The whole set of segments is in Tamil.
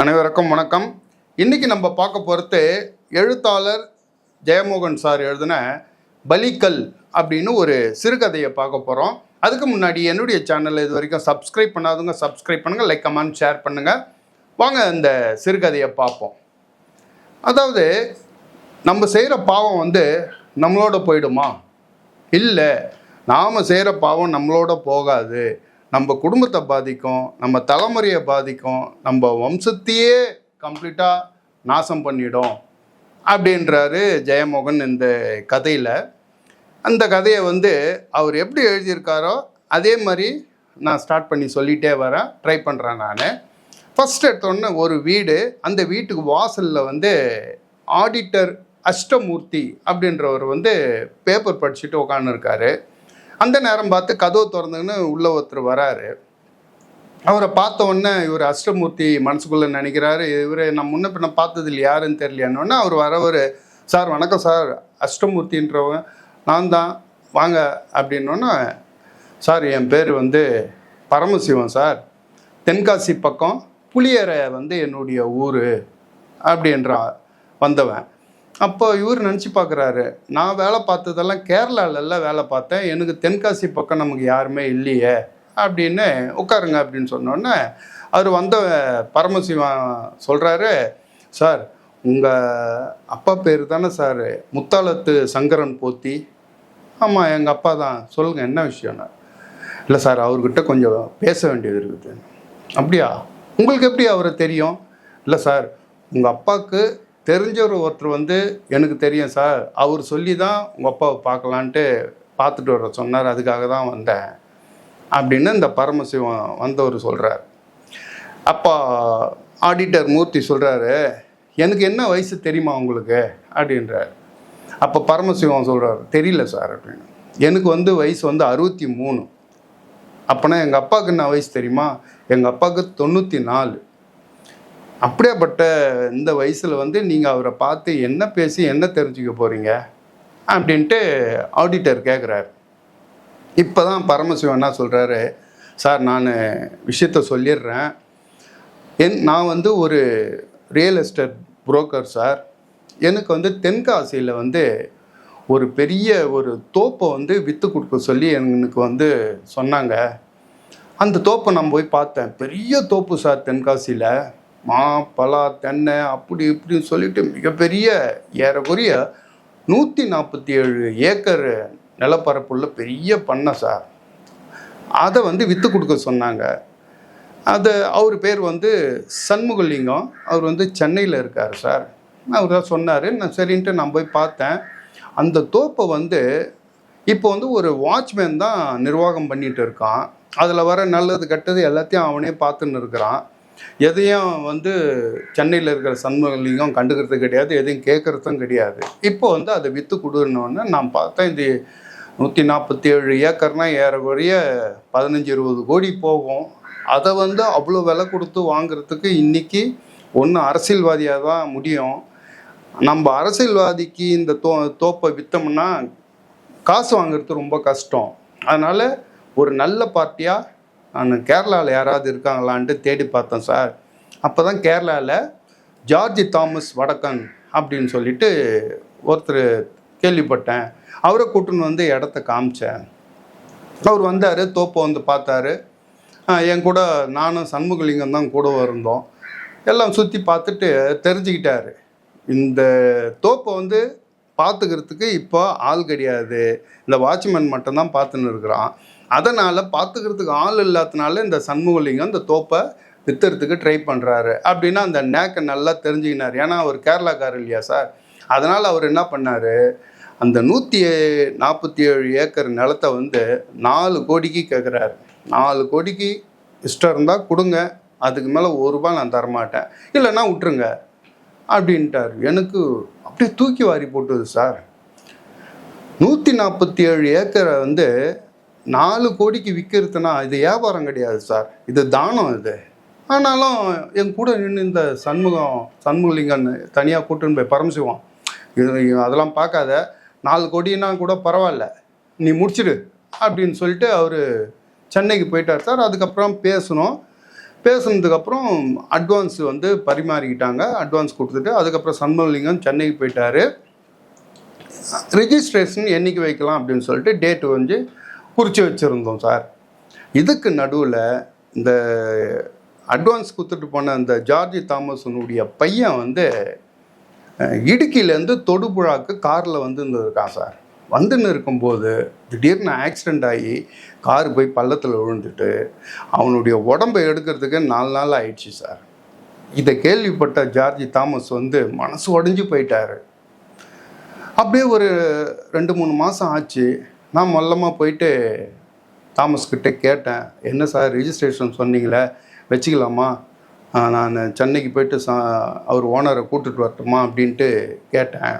அனைவருக்கும் வணக்கம். இன்னைக்கு நம்ம பார்க்க போகிறது எழுத்தாளர் ஜெயமோகன் சார் எழுதின பலிக்கல் அப்படின்னு ஒரு சிறுகதையை பார்க்க போகிறோம். அதுக்கு முன்னாடி என்னுடைய சேனலில் இது வரைக்கும் சப்ஸ்கிரைப் பண்ணாதவங்க சப்ஸ்கிரைப் பண்ணுங்கள், லைக் கமெண்ட் ஷேர் பண்ணுங்கள். வாங்க இந்த சிறுகதையை பார்ப்போம். அதாவது நம்ம செய்கிற பாவம் நம்மளோட போயிடுமா? இல்லை, நாம் செய்கிற பாவம் நம்மளோட போகாது. நம்ம குடும்பத்தை பாதிக்கும், நம்ம தலைமுறையை பாதிக்கும், நம்ம வம்சத்தையே கம்ப்ளீட்டாக நாசம் பண்ணிடும் அப்படின்றாரு ஜெயமோகன் இந்த கதையில். அந்த கதையை அவர் எப்படி எழுதியிருக்காரோ அதே மாதிரி நான் ஸ்டார்ட் பண்ணி சொல்லிகிட்டே வரேன், ட்ரை பண்ணுறேன். நான் ஃபஸ்ட் எடுத்தோன்னே ஒரு வீடு, அந்த வீட்டுக்கு வாசலில் ஆடிட்டர் அஷ்டமூர்த்தி அப்படின்றவர் பேப்பர் படிச்சுட்டு உட்காந்துருக்காரு. அந்த நேரம் பார்த்து கதவு திறந்துன்னு உள்ள ஒருத்தர் வராரு. அவரை பார்த்த உடனே இவர் அஷ்டமூர்த்தி மனசுக்குள்ளே நினைக்கிறாரு, இவர் நான் முன்ன பின்ன பார்த்தது இல்லை, யாருன்னு தெரியலையானோடனே அவர் வரவர், சார் வணக்கம் சார், அஷ்டமூர்த்தின்றவங்க நான் தான், வாங்க அப்படின்னோன்னா, சார் என் பேர் பரமசிவம் சார், தென்காசி பக்கம் புளியரை என்னுடைய ஊர் அப்படின்ற வந்தவன். அப்போ இவர் நினச்சி பார்க்குறாரு, நான் வேலை பார்த்ததெல்லாம் கேரளாலெல்லாம் வேலை பார்த்தேன், எனக்கு தென்காசி பக்கம் நமக்கு யாருமே இல்லையே அப்படின்னு. உட்காருங்க அப்படின்னு சொன்னோன்னே அவர் வந்த பரமசிவன் சொல்கிறாரு, சார் உங்கள் அப்பா பேர் தானே சார் முத்தாலத்து சங்கரன் போத்தி? ஆமாம் எங்கள் அப்பா தான். சொல்லுங்கள் என்ன விஷயம்னா? இல்லை சார், அவர்கிட்ட கொஞ்சம் பேச வேண்டியது இருக்குது. அப்படியா, உங்களுக்கு எப்படி அவரை தெரியும்? இல்லை சார், உங்கள் அப்பாவுக்கு தெரிஞ்சவர் ஒருத்தர் எனக்கு தெரியும் சார், அவர் சொல்லி தான் உங்கள் அப்பாவை பார்க்கலான்ட்டு பார்த்துட்டு வர சொன்னார், அதுக்காக தான் வந்தேன் அப்படின்னு இந்த பரமசிவம் வந்தவர் சொல்கிறார். அப்போ ஆடிட்டர் மூர்த்தி சொல்கிறாரு, எனக்கு என்ன வயசு தெரியுமா உங்களுக்கு அப்படின்றார். அப்போ பரமசிவம் சொல்கிறார், தெரியல சார் அப்படின்னு. எனக்கு வயசு 63. அப்போனா எங்கள் அப்பாவுக்கு என்ன வயசு தெரியுமா? எங்கள் அப்பாவுக்கு 94. அப்படியேப்பட்ட இந்த வயசில் நீங்கள் அவரை பார்த்து என்ன பேசி என்ன தெரிஞ்சுக்க போகிறீங்க அப்படின்ட்டு ஆடிட்டர் கேட்குறாரு. இப்போ தான் பரமசிவன் என்ன சொல்கிறாரு, சார் நான் விஷயத்த சொல்லிடுறேன். நான் ஒரு ரியல் எஸ்டேட் புரோக்கர் சார். எனக்கு தென்காசியில் ஒரு பெரிய ஒரு தோப்பை விற்று கொடுக்க சொல்லி எனக்கு சொன்னாங்க. அந்த தோப்பை நான் போய் பார்த்தேன். பெரிய தோப்பு சார், தென்காசியில் மா பலா தென்னை அப்படி இப்படின்னு சொல்லிட்டு மிகப்பெரிய ஏறக்குறைய 147 ஏக்கர் நிலப்பரப்புள்ள பெரிய பண்ணை சார். அதை விற்று கொடுக்க சொன்னாங்க. அது அவர் பேர் சண்முகலிங்கம். அவர் சென்னையில் இருக்கார் சார். அவர் தான் சொன்னார். நான் சரின்ட்டு நான் போய் பார்த்தேன். அந்த தோப்பை இப்போ ஒரு வாட்ச்மேன் தான் நிர்வாகம் பண்ணிகிட்டு இருக்கான். அதில் வர நல்லது கெட்டது எல்லாத்தையும் அவனே பார்த்துன்னு இருக்கிறான். எதையும் சென்னையில் இருக்கிற சண்முகலிங்கம் கண்டுக்கிறது கிடையாது, எதையும் கேட்குறதும் கிடையாது. இப்போ அதை விற்று கொடுன்னோடனே நான் பார்த்தேன், இந்த 147 ஏக்கர்னால் ஏறக்குறைய 15-20 கோடி போகும். அதை அவ்வளோ விலை கொடுத்து வாங்குறதுக்கு இன்றைக்கி ஒன்று அரசியல்வாதியாக தான் முடியும். நம்ம அரசியல்வாதிக்கு இந்த தோப்பை விற்றோம்னா காசு வாங்குறது ரொம்ப கஷ்டம். அதனால் ஒரு நல்ல பார்ட்டியாக நான் கேரளாவில் யாராவது இருக்காங்களான்ட்டு தேடி பார்த்தேன் சார். அப்போ தான் கேரளாவில் ஜார்ஜ் தாமஸ் வடக்கன் அப்படின்னு சொல்லிட்டு ஒருத்தர் கேள்விப்பட்டேன். அவரை கூட்டுன்னு இடத்த காமிச்சேன். அவர் வந்தார், தோப்பை பார்த்தாரு. என் கூட நானும் சண்முகலிங்கம் தான் கூட இருந்தோம். எல்லாம் சுற்றி பார்த்துட்டு தெரிஞ்சுக்கிட்டாரு, இந்த தோப்பை பார்த்துக்கிறதுக்கு இப்போ ஆள் கிடையாது, இந்த வாட்ச்மேன் மட்டும்தான் பார்த்துன்னு இருக்கிறான். அதனால் பார்த்துக்கிறதுக்கு ஆள் இல்லாதனால இந்த சண்முகலிங்கம் இந்த தோப்பை விற்றுறதுக்கு ட்ரை பண்ணுறாரு அப்படின்னா அந்த நேக்கை நல்லா தெரிஞ்சுக்கினார். ஏன்னா அவர் கேரளாக்காரர் இல்லையா சார். அதனால் அவர் என்ன பண்ணார், அந்த 147 ஏக்கர் நிலத்தை 4 கோடிக்கு கேட்குறாரு. 4 கோடிக்கு இஷ்டம் இருந்தால் கொடுங்க, அதுக்கு மேலே ₹1 நான் தரமாட்டேன், இல்லைன்னா விட்டுருங்க அப்படின்ட்டார். எனக்கு அப்படியே தூக்கி வாரி போட்டுது சார். 147 ஏக்கரை 4 கோடிக்கு விற்கிறதுனா இது வியாபாரம் கிடையாது சார், இது தானம் இது. ஆனாலும் என் கூட நின்று இந்த சண்முகலிங்கன் தனியாக கூட்டுன்னு போய் பரமசிவம், இது அதெல்லாம் பார்க்காத, 4 கோடின்னா கூட பரவாயில்ல, நீ முடிச்சிடு அப்படின்னு சொல்லிட்டு அவர் சென்னைக்கு போயிட்டார் சார். அதுக்கப்புறம் பேசணும். பேசுனதுக்கப்புறம் அட்வான்ஸ் வந்து பரிமாறிக்கிட்டாங்க. அட்வான்ஸ் கொடுத்துட்டு அதுக்கப்புறம் சண்முகலிங்கம் சென்னைக்கு போயிட்டார். ரிஜிஸ்ட்ரேஷன் என்றைக்கு வைக்கலாம் அப்படின்னு சொல்லிட்டு டேட்டு வந்து குறித்து வச்சுருந்தோம் சார். இதுக்கு நடுவில் இந்த அட்வான்ஸ் கொடுத்துட்டு போன அந்த ஜார்ஜி தாமஸனுடைய பையன் வந்து இடுக்கிலேருந்து தொடுபுழாக்கு காரில் வந்துன்னு இருக்கான் சார். வந்துன்னு இருக்கும்போது திடீர்னு ஆக்சிடெண்ட் ஆகி கார் போய் பள்ளத்தில் விழுந்துட்டு அவனுடைய உடம்பை எடுக்கிறதுக்கு 4 நாள் ஆயிடுச்சு சார். இதை கேள்விப்பட்ட ஜார்ஜி தாமஸ் வந்து மனசு உடஞ்சி போயிட்டார். அப்படியே ஒரு 2-3 மாதம் ஆச்சு. நான் மொல்லமாக போயிட்டு தாமஸ்கிட்ட கேட்டேன், என்ன சார் ரிஜிஸ்ட்ரேஷன் சொன்னீங்களே வச்சுக்கலாமா, நான் சென்னைக்கு போயிட்டு அவர் ஓனரை கூப்பிட்டுட்டு வரட்டுமா அப்படின்ட்டு கேட்டேன்.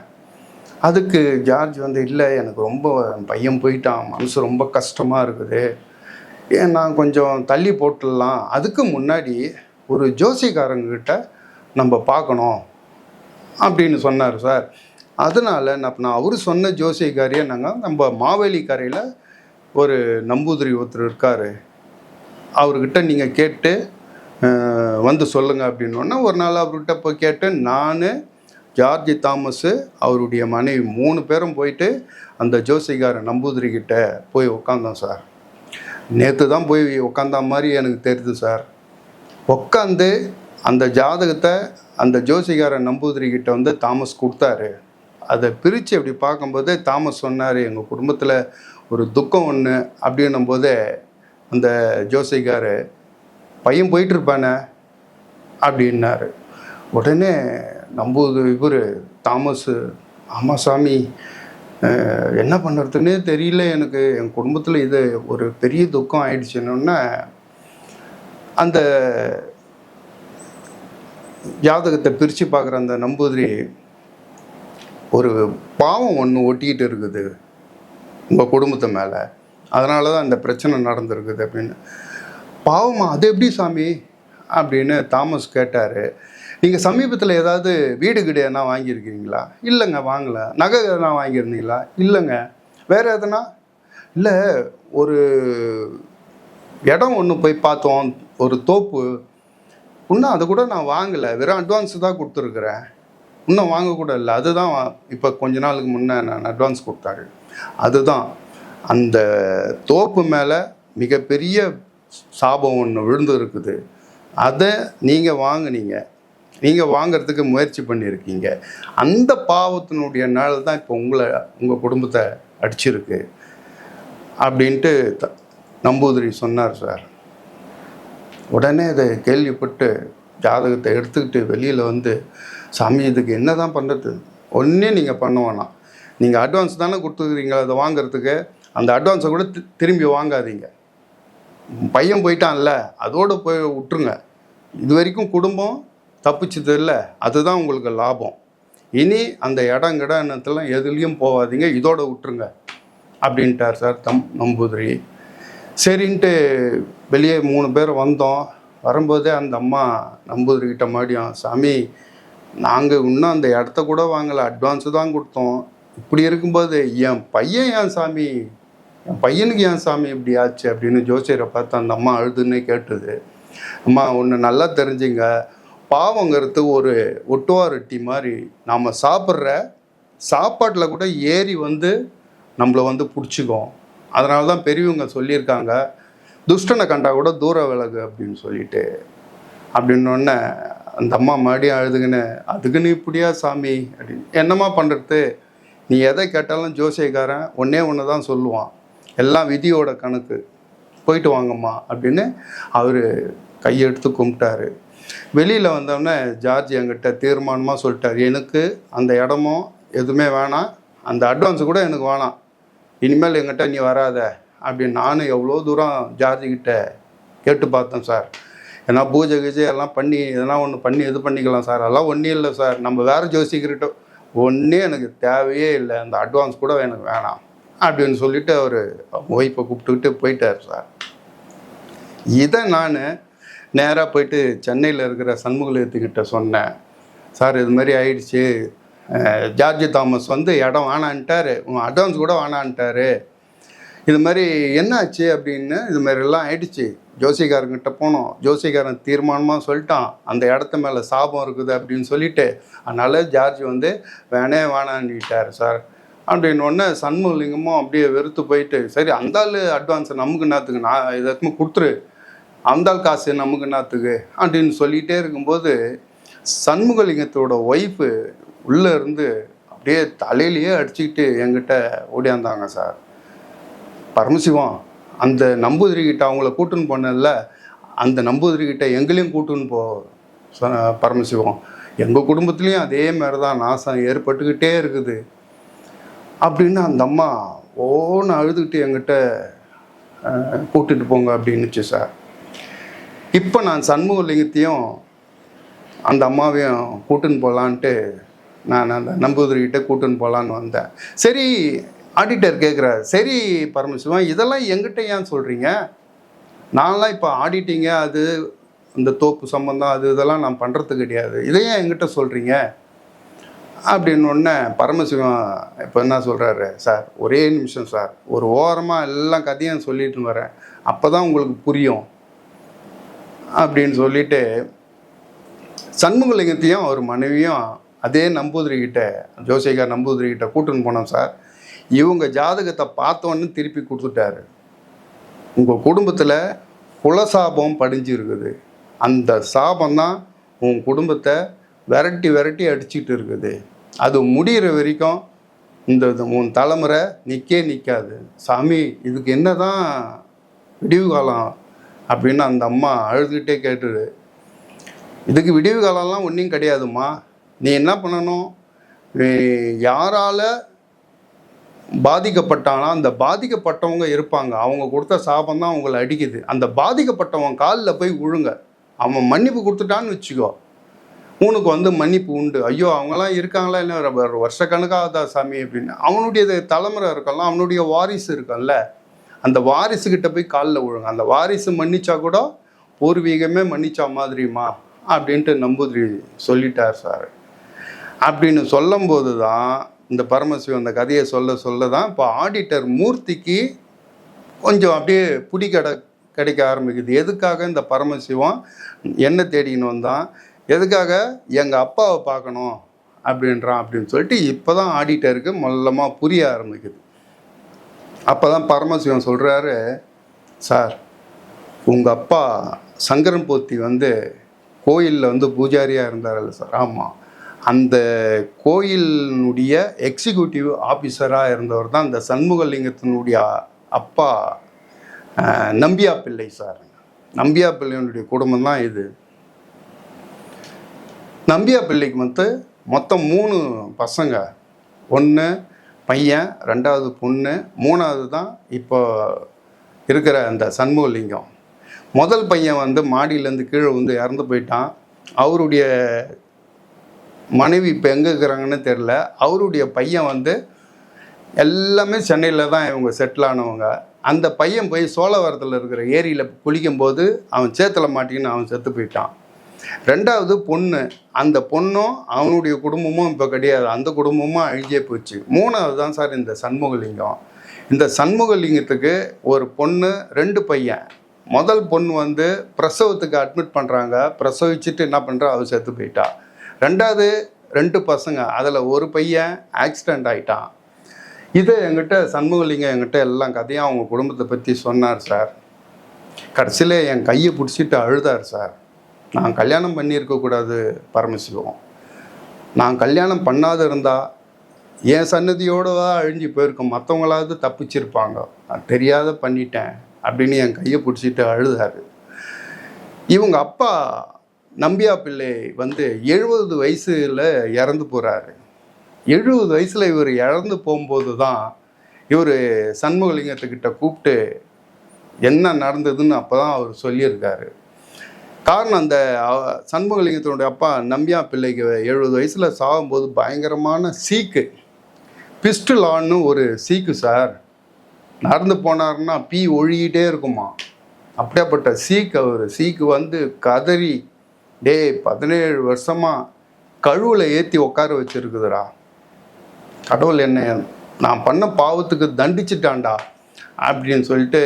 அதுக்கு ஜார்ஜ் வந்து இல்லை, எனக்கு ரொம்ப பையன் போயிட்டான், மனசு ரொம்ப கஷ்டமாக இருக்குது, நான் கொஞ்சம் தள்ளி போட்டுடலாம், அதுக்கு முன்னாடி ஒரு ஜோசிக்காரங்கிட்ட நம்ம பார்க்கணும் அப்படின்னு சொன்னார் சார். அதனால் நான் அவர் சொன்ன ஜோசியக்காரியை நம்ம மாவேலி கரையில் ஒரு நம்பூதிரி ஒருத்தர் இருக்கார், அவர்கிட்ட நீங்கள் கேட்டு வந்து சொல்லுங்கள் அப்படின்னோடனே ஒரு நாள் அவர்கிட்ட போய் கேட்டு நான் ஜார்ஜி தாமஸு அவருடைய மனைவி 3 பேரும் போயிட்டு அந்த ஜோசிகார நம்பூதிரிக்கிட்ட போய் உக்காந்தோம் சார். நேற்று தான் போய் உக்காந்த மாதிரி எனக்கு தெரியுது சார். உட்காந்து அந்த ஜாதகத்தை அந்த ஜோசிகார நம்பூதிரிக்கிட்ட வந்து தாமஸ் கொடுத்தாரு. அதை பிரித்து அப்படி பார்க்கும்போது தாமஸ் சொன்னார், எங்கள் குடும்பத்தில் ஒரு துக்கம் ஒன்று அப்படின்னும் போதே அந்த ஜோசிகார் பையன் போயிட்டுருப்பானே அப்படின்னாரு. உடனே இவர் தாமஸு, ஆமாம் சாமி என்ன பண்ணுறதுன்னே தெரியல எனக்கு, என் குடும்பத்தில் இது ஒரு பெரிய துக்கம் ஆயிடுச்சுன்னொன்னே அந்த ஜாதகத்தை பிரித்து பார்க்குற அந்த நம்பூதிரி, ஒரு பாவம் ஒன்று ஒட்டிக்கிட்டு இருக்குது உங்கள் குடும்பத்து மேலே, அதனால தான் அந்த பிரச்சனை நடந்திருக்குது அப்படின்னு. பாவமா, அது எப்படி சாமி அப்படின்னு தாமஸ் கேட்டார். நீங்கள் சமீபத்தில் ஏதாவது வீடு கிடு எதனா வாங்கியிருக்கிறீங்களா? இல்லைங்க வாங்கலை. நகை எதனா வாங்கியிருந்தீங்களா? இல்லைங்க. வேறு எதனா? இல்லை, ஒரு இடம் ஒன்று போய் பார்த்தோம், ஒரு தோப்பு, இன்னும் அதை கூட நான் வாங்கலை, வெறும் அட்வான்ஸு தான் கொடுத்துருக்குறேன், இன்னும் வாங்கக்கூட இல்லை, அதுதான் இப்போ கொஞ்ச நாளுக்கு முன்னே நான் அட்வான்ஸ் கொடுத்தாரு. அதுதான் அந்த தோப்பு மேலே மிகப்பெரிய சாபம் ஒன்று விழுந்து இருக்குது, அதை நீங்கள் வாங்கினீங்க, நீங்கள் வாங்கிறதுக்கு முயற்சி பண்ணியிருக்கீங்க, அந்த பாவத்தினுடைய நாள் தான் இப்போ உங்கள் குடும்பத்தை அடிச்சிருக்கு அப்படின்ட்டு நம்பூதிரி சொன்னார் சார். உடனே அதை கேள்விப்பட்டு ஜாதகத்தை எடுத்துக்கிட்டு வெளியில் வந்து, சாமி இதுக்கு என்ன தான் பண்ணுறது, ஒன்றே நீங்கள் பண்ண வேணாம், நீங்கள் அட்வான்ஸ் தானே கொடுத்துக்கிறீங்க அதை வாங்கிறதுக்கு, அந்த அட்வான்ஸை கூட திரும்பி வாங்காதீங்க, பையன் போயிட்டான்ல அதோடு போய் விட்டுருங்க, இது வரைக்கும் குடும்பம் தப்பிச்சது இல்லை, அதுதான் உங்களுக்கு லாபம், இனி அந்த இடத்தெல்லாம் எதுலேயும் போகாதீங்க, இதோட விட்டுருங்க அப்படின்ட்டார் சார் நம்பூதிரி. சரின்ட்டு வெளியே 3 பேர் வந்தோம். வரும்போதே அந்த அம்மா நம்பூதிரிக்கிட்ட மறுபடியும், சாமி நாங்கள் இன்னும் அந்த இடத்த கூட வாங்கலை, அட்வான்ஸு தான் கொடுத்தோம், இப்படி இருக்கும்போது என் பையன் ஏன் சாமி, என் பையனுக்கு ஏன் சாமி இப்படி ஆச்சு அப்படின்னு ஜோசியரை பார்த்து அந்த அம்மா அழுதுன்னே கேட்டுது. அம்மா ஒன்று நல்லா தெரிஞ்சுங்க, பாவங்கிறது ஒரு ஒட்டுவாரொட்டி மாதிரி, நாம் சாப்பிட்ற சாப்பாட்டில் கூட ஏறி வந்து நம்மளை வந்து பிடிச்சிக்கும், அதனால தான் பெரியவங்க சொல்லியிருக்காங்க, துஷ்டனை கண்டா கூட தூர விலகு அப்படின்னு சொல்லிட்டு. அப்படின்னோடனே அந்த அம்மா மறுபடியும் அழுதுங்கன்னு, அதுக்குன்னு இப்படியா சாமி அப்படின்னு. என்னம்மா பண்ணுறது, நீ எதை கேட்டாலும் ஜோசியக்காரன் ஒன்று தான் சொல்லுவான், எல்லாம் விதியோட கணக்கு, போயிட்டு வாங்கம்மா அப்படின்னு அவர் கையெடுத்து கும்பிட்டாரு. வெளியில் வந்தோடனே ஜார்ஜ் என்கிட்ட தீர்மானமாக சொல்லிட்டார், எனக்கு அந்த இடமும் எதுவுமே வேணாம், அந்த அட்வான்ஸு கூட எனக்கு வேணாம், இனிமேல் என்கிட்ட நீ வராத அப்படின்னு. நானும் எவ்வளோ தூரம் ஜார்ஜிக்கிட்ட கேட்டு பார்த்தேன் சார், ஏன்னா பூஜை கீஜை எல்லாம் பண்ணி எதனா ஒன்று பண்ணி இது பண்ணிக்கலாம் சார், அதெல்லாம் ஒன்றும் இல்லை சார், நம்ம வேறு ஜோசிக்கிட்ட ஒன்றே எனக்கு தேவையே இல்லை, அந்த அட்வான்ஸ் கூட எனக்கு வேணாம் அப்படின்னு சொல்லிவிட்டு அவர் ஒய்ஃபை கூப்பிட்டுக்கிட்டு போயிட்டார் சார். இதை நான் நேராக போயிட்டு சென்னையில் இருக்கிற சண்முகலிங்கத்துக்கிட்ட சொன்னேன், சார் இது மாதிரி ஆயிடுச்சு, ஜார்ஜி தாமஸ் வந்து இடம் வேணான்ட்டார், அட்வான்ஸ் கூட வேணான்ட்டார், இது மாதிரி என்ன ஆச்சு அப்படின்னு இது மாதிரிலாம் ஆயிடுச்சு. ஜோசிகாரங்கிட்ட போனோம். ஜோசிகாரன் தீர்மானமாக சொல்லிட்டான், அந்த இடத்த மேலே சாபம் இருக்குது அப்படின்னு சொல்லிட்டு, அதனால் ஜார்ஜ் வந்து வேணான்னுட்டார் சார் அப்படின்னோடனே சண்முகலிங்கமும் அப்படியே வெறுத்து போயிட்டு, சரி அந்த ஆள் அட்வான்ஸை நமக்கு என்னத்துக்கு, நான் எதாச்சும் கொடுத்துரு, அந்த ஆள் காசு நமக்கு என்னத்துக்கு அப்படின்னு சொல்லிகிட்டே இருக்கும்போது சண்முகலிங்கத்தோட ஒய்ஃபு உள்ளே இருந்து அப்படியே தலையிலேயே அடிச்சுக்கிட்டு என்கிட்ட ஓடியாந்தாங்க சார். பரமசிவம், அந்த நம்பூதிரிக்கிட்ட அவங்கள கூட்டுன்னு போனதில்ல, அந்த நம்பூதிரிக்கிட்ட எங்களையும் கூட்டுன்னு போ பரமசிவம், எங்கள் குடும்பத்துலேயும் அதே மாதிரி தான் நாசம் ஏற்பட்டுக்கிட்டே இருக்குது அப்படின்னு அந்த அம்மா ஓன்னு அழுதுகிட்டு என்கிட்ட கூட்டிகிட்டு போங்க அப்படின்னுச்சு சார். இப்போ நான் சண்முகலிங்கத்தையும் அந்த அம்மாவையும் கூட்டுன்னு போகலான்ட்டு நான் அந்த நம்பூதிரிக்கிட்ட கூட்டுன்னு போகலான்னு வந்தேன். சரி, ஆடிட்டர் கேட்குறாரு, சரி பரமசிவம், இதெல்லாம் எங்கிட்ட ஏன் சொல்கிறீங்க? நான்லாம் இப்போ ஆடிட்டிங்க அது இந்த தோப்பு சம்பந்தம் அது இதெல்லாம் நான் பண்ணுறது கிடையாது, இதையே என்கிட்ட சொல்கிறீங்க அப்படின்னொடனே பரமசிவம் இப்போ என்ன சொல்கிறாரு, சார் ஒரே நிமிஷம் சார், ஒரு ஓரமாக எல்லாம் கதையும் சொல்லிட்டு வரேன், அப்போ தான் உங்களுக்கு புரியும் அப்படின்னு சொல்லிட்டு சண்முகலிங்கத்தையும் அவர் மனைவியும் அதே நம்பூதிரிக்கிட்ட, ஜோசிகார் நம்பூதிரிக்கிட்ட கூட்டுன்னு போனோம் சார். இவங்க ஜாதகத்தை பார்த்தோன்னு திருப்பி கொடுத்துட்டாரு. உங்கள் குடும்பத்தில் குலசாபம் படிஞ்சு இருக்குது, அந்த சாபம் தான் உன் குடும்பத்தை விரட்டி விரட்டி அடிச்சுக்கிட்டு இருக்குது, அது முடிகிற வரைக்கும் இந்த உன் தலைமுறை நிற்காது சாமி, இதுக்கு என்ன தான் விடிவு காலம் அப்படின்னு அந்த அம்மா அழுதுகிட்டே கேட்டுது. இதுக்கு விடிவு காலம்லாம் ஒன்றும் கிடையாதும்மா, நீ என்ன பண்ணணும், யாரால் பாதிக்கப்பட்டானா அந்த பாதிக்கப்பட்டவங்க இருப்பாங்க, அவங்க கொடுத்த சாபம் தான் அவங்களை அடிக்குது, அந்த பாதிக்கப்பட்டவன் காலில் போய் விழுங்க, அவன் மன்னிப்பு கொடுத்துட்டான்னு வச்சுக்கோ, உனக்கு வந்து மன்னிப்பு உண்டு. ஐயோ அவங்களாம் இருக்காங்களா இல்லை வருஷக்கணக்காக சாமி அப்படின்னு அவனுடைய தலைமுறை இருக்கலாம், அவனுடைய வாரிசு இருக்கல்ல, அந்த வாரிசுக்கிட்ட போய் காலில் விழுங்க, அந்த வாரிசு மன்னிச்சா கூட பூர்வீகமே மன்னிச்சா மாதிரிமா அப்படின்ட்டு நம்பூதிரி சொல்லிட்டார் சார். அப்படின்னு சொல்லும்போது தான் இந்த பரமசிவம் அந்த கதையை சொல்ல தான் இப்போ ஆடிட்டர் மூர்த்திக்கு கொஞ்சம் அப்படியே புடி கிடைக்க ஆரம்பிக்குது. எதுக்காக இந்த பரமசிவம் என்ன தேடின்னு வந்தான், எதுக்காக எங்கள் அப்பாவை பார்க்கணும் அப்படின்றான் அப்படின்னு சொல்லிட்டு இப்போ தான் ஆடிட்டருக்கு மொல்லமாக புரிய ஆரம்பிக்குது. அப்போ தான் பரமசிவம் சொல்கிறாரு, சார் உங்கள் அப்பா சங்கரன் போத்தி வந்து கோயிலில் வந்து பூஜாரியாக இருந்தார்ல சார். ஆமாம், அந்த கோயிலினுடைய எக்ஸிக்யூட்டிவ் ஆஃபீஸராக இருந்தவர் தான் இந்த சண்முகலிங்கத்தினுடைய அப்பா நம்பியா பிள்ளை சார். நம்பியா பிள்ளையினுடைய குடும்பம் தான் இது. நம்பியா பிள்ளைக்கு வந்து மொத்தம் 3 பசங்க, 1 பையன், 2வது பொண்ணு, 3வது தான் இப்போ இருக்கிற அந்த சண்முகலிங்கம். முதல் பையன் வந்து மாடியிலேருந்து கீழே வந்து இறந்து போயிட்டான். அவருடைய மனைவி இப்போ எங்கே இருக்கிறாங்கன்னு தெரில. அவருடைய பையன் வந்து எல்லாமே சென்னையில் தான் இவங்க செட்டில் ஆனவங்க. அந்த பையன் போய் சோழவரத்தில் இருக்கிற ஏரியில் குளிக்கும்போது அவன் சேத்தில் மாட்டிக்கின்னு அவன் செத்து போயிட்டான். 2வது பொண்ணு, அந்த பொண்ணும் அவனுடைய குடும்பமும் இப்போ கிடையாது, அந்த குடும்பமும் அழிஞ்சே போச்சு. 3வது தான் சார் இந்த சண்முகலிங்கம். இந்த சண்முகலிங்கத்துக்கு ஒரு பொண்ணு, 2 பையன். முதல் பொண்ணு வந்து பிரசவத்துக்கு அட்மிட் பண்ணுறாங்க, பிரசவிச்சுட்டு என்ன பண்ணுறா அவள் செத்து போயிட்டா. 2வது 2 பசங்க, அதில் ஒரு பையன் ஆக்சிடெண்ட் ஆகிட்டான். இதை என்கிட்ட சண்முகலிங்கம் என்கிட்ட எல்லாம் கதையும் அவங்க குடும்பத்தை பற்றி சொன்னார் சார். கடைசியில் என் கையை பிடிச்சிட்டு அழுதார் சார். நான் கல்யாணம் பண்ணியிருக்கக்கூடாது பரமசிவம், நான் கல்யாணம் பண்ணாத இருந்தால் என் சன்னதியோடு தான் அழிஞ்சு போயிருக்கோம், மற்றவங்களாவது தப்பிச்சிருப்பாங்க, நான் தெரியாத பண்ணிட்டேன் அப்படின்னு என் கையை பிடிச்சிட்டு அழுதார். இவங்க அப்பா நம்பியா பிள்ளை வந்து 70 வயசில் இறந்து போகிறாரு. 70 வயசில் இவர் இறந்து போகும்போது தான் இவர் சண்முகலிங்கத்துக்கிட்ட கூப்பிட்டு என்ன நடந்ததுன்னு அப்போ தான் அவர் சொல்லியிருக்காரு. காரணம், அந்த சண்முகலிங்கத்தினுடைய அப்பா நம்பியா பிள்ளைக்கு 70 வயசில் சாகும்போது பயங்கரமான சீக்கு, பிஸ்டுலான்னு ஒரு சீக்கு சார். நடந்து போனார்னா பீ ஒழிக்கிட்டே இருக்குமா, அப்படியாப்பட்ட சீக்கு. அவர் சீக்கு வந்து கதறி, 17 வருஷமாக கழுவில் ஏற்றி உட்கார வச்சுருக்குதுடா, கடவுள் என்னை நான் பண்ண பாவத்துக்கு தண்டிச்சிட்டான்டா அப்படின்னு சொல்லிட்டு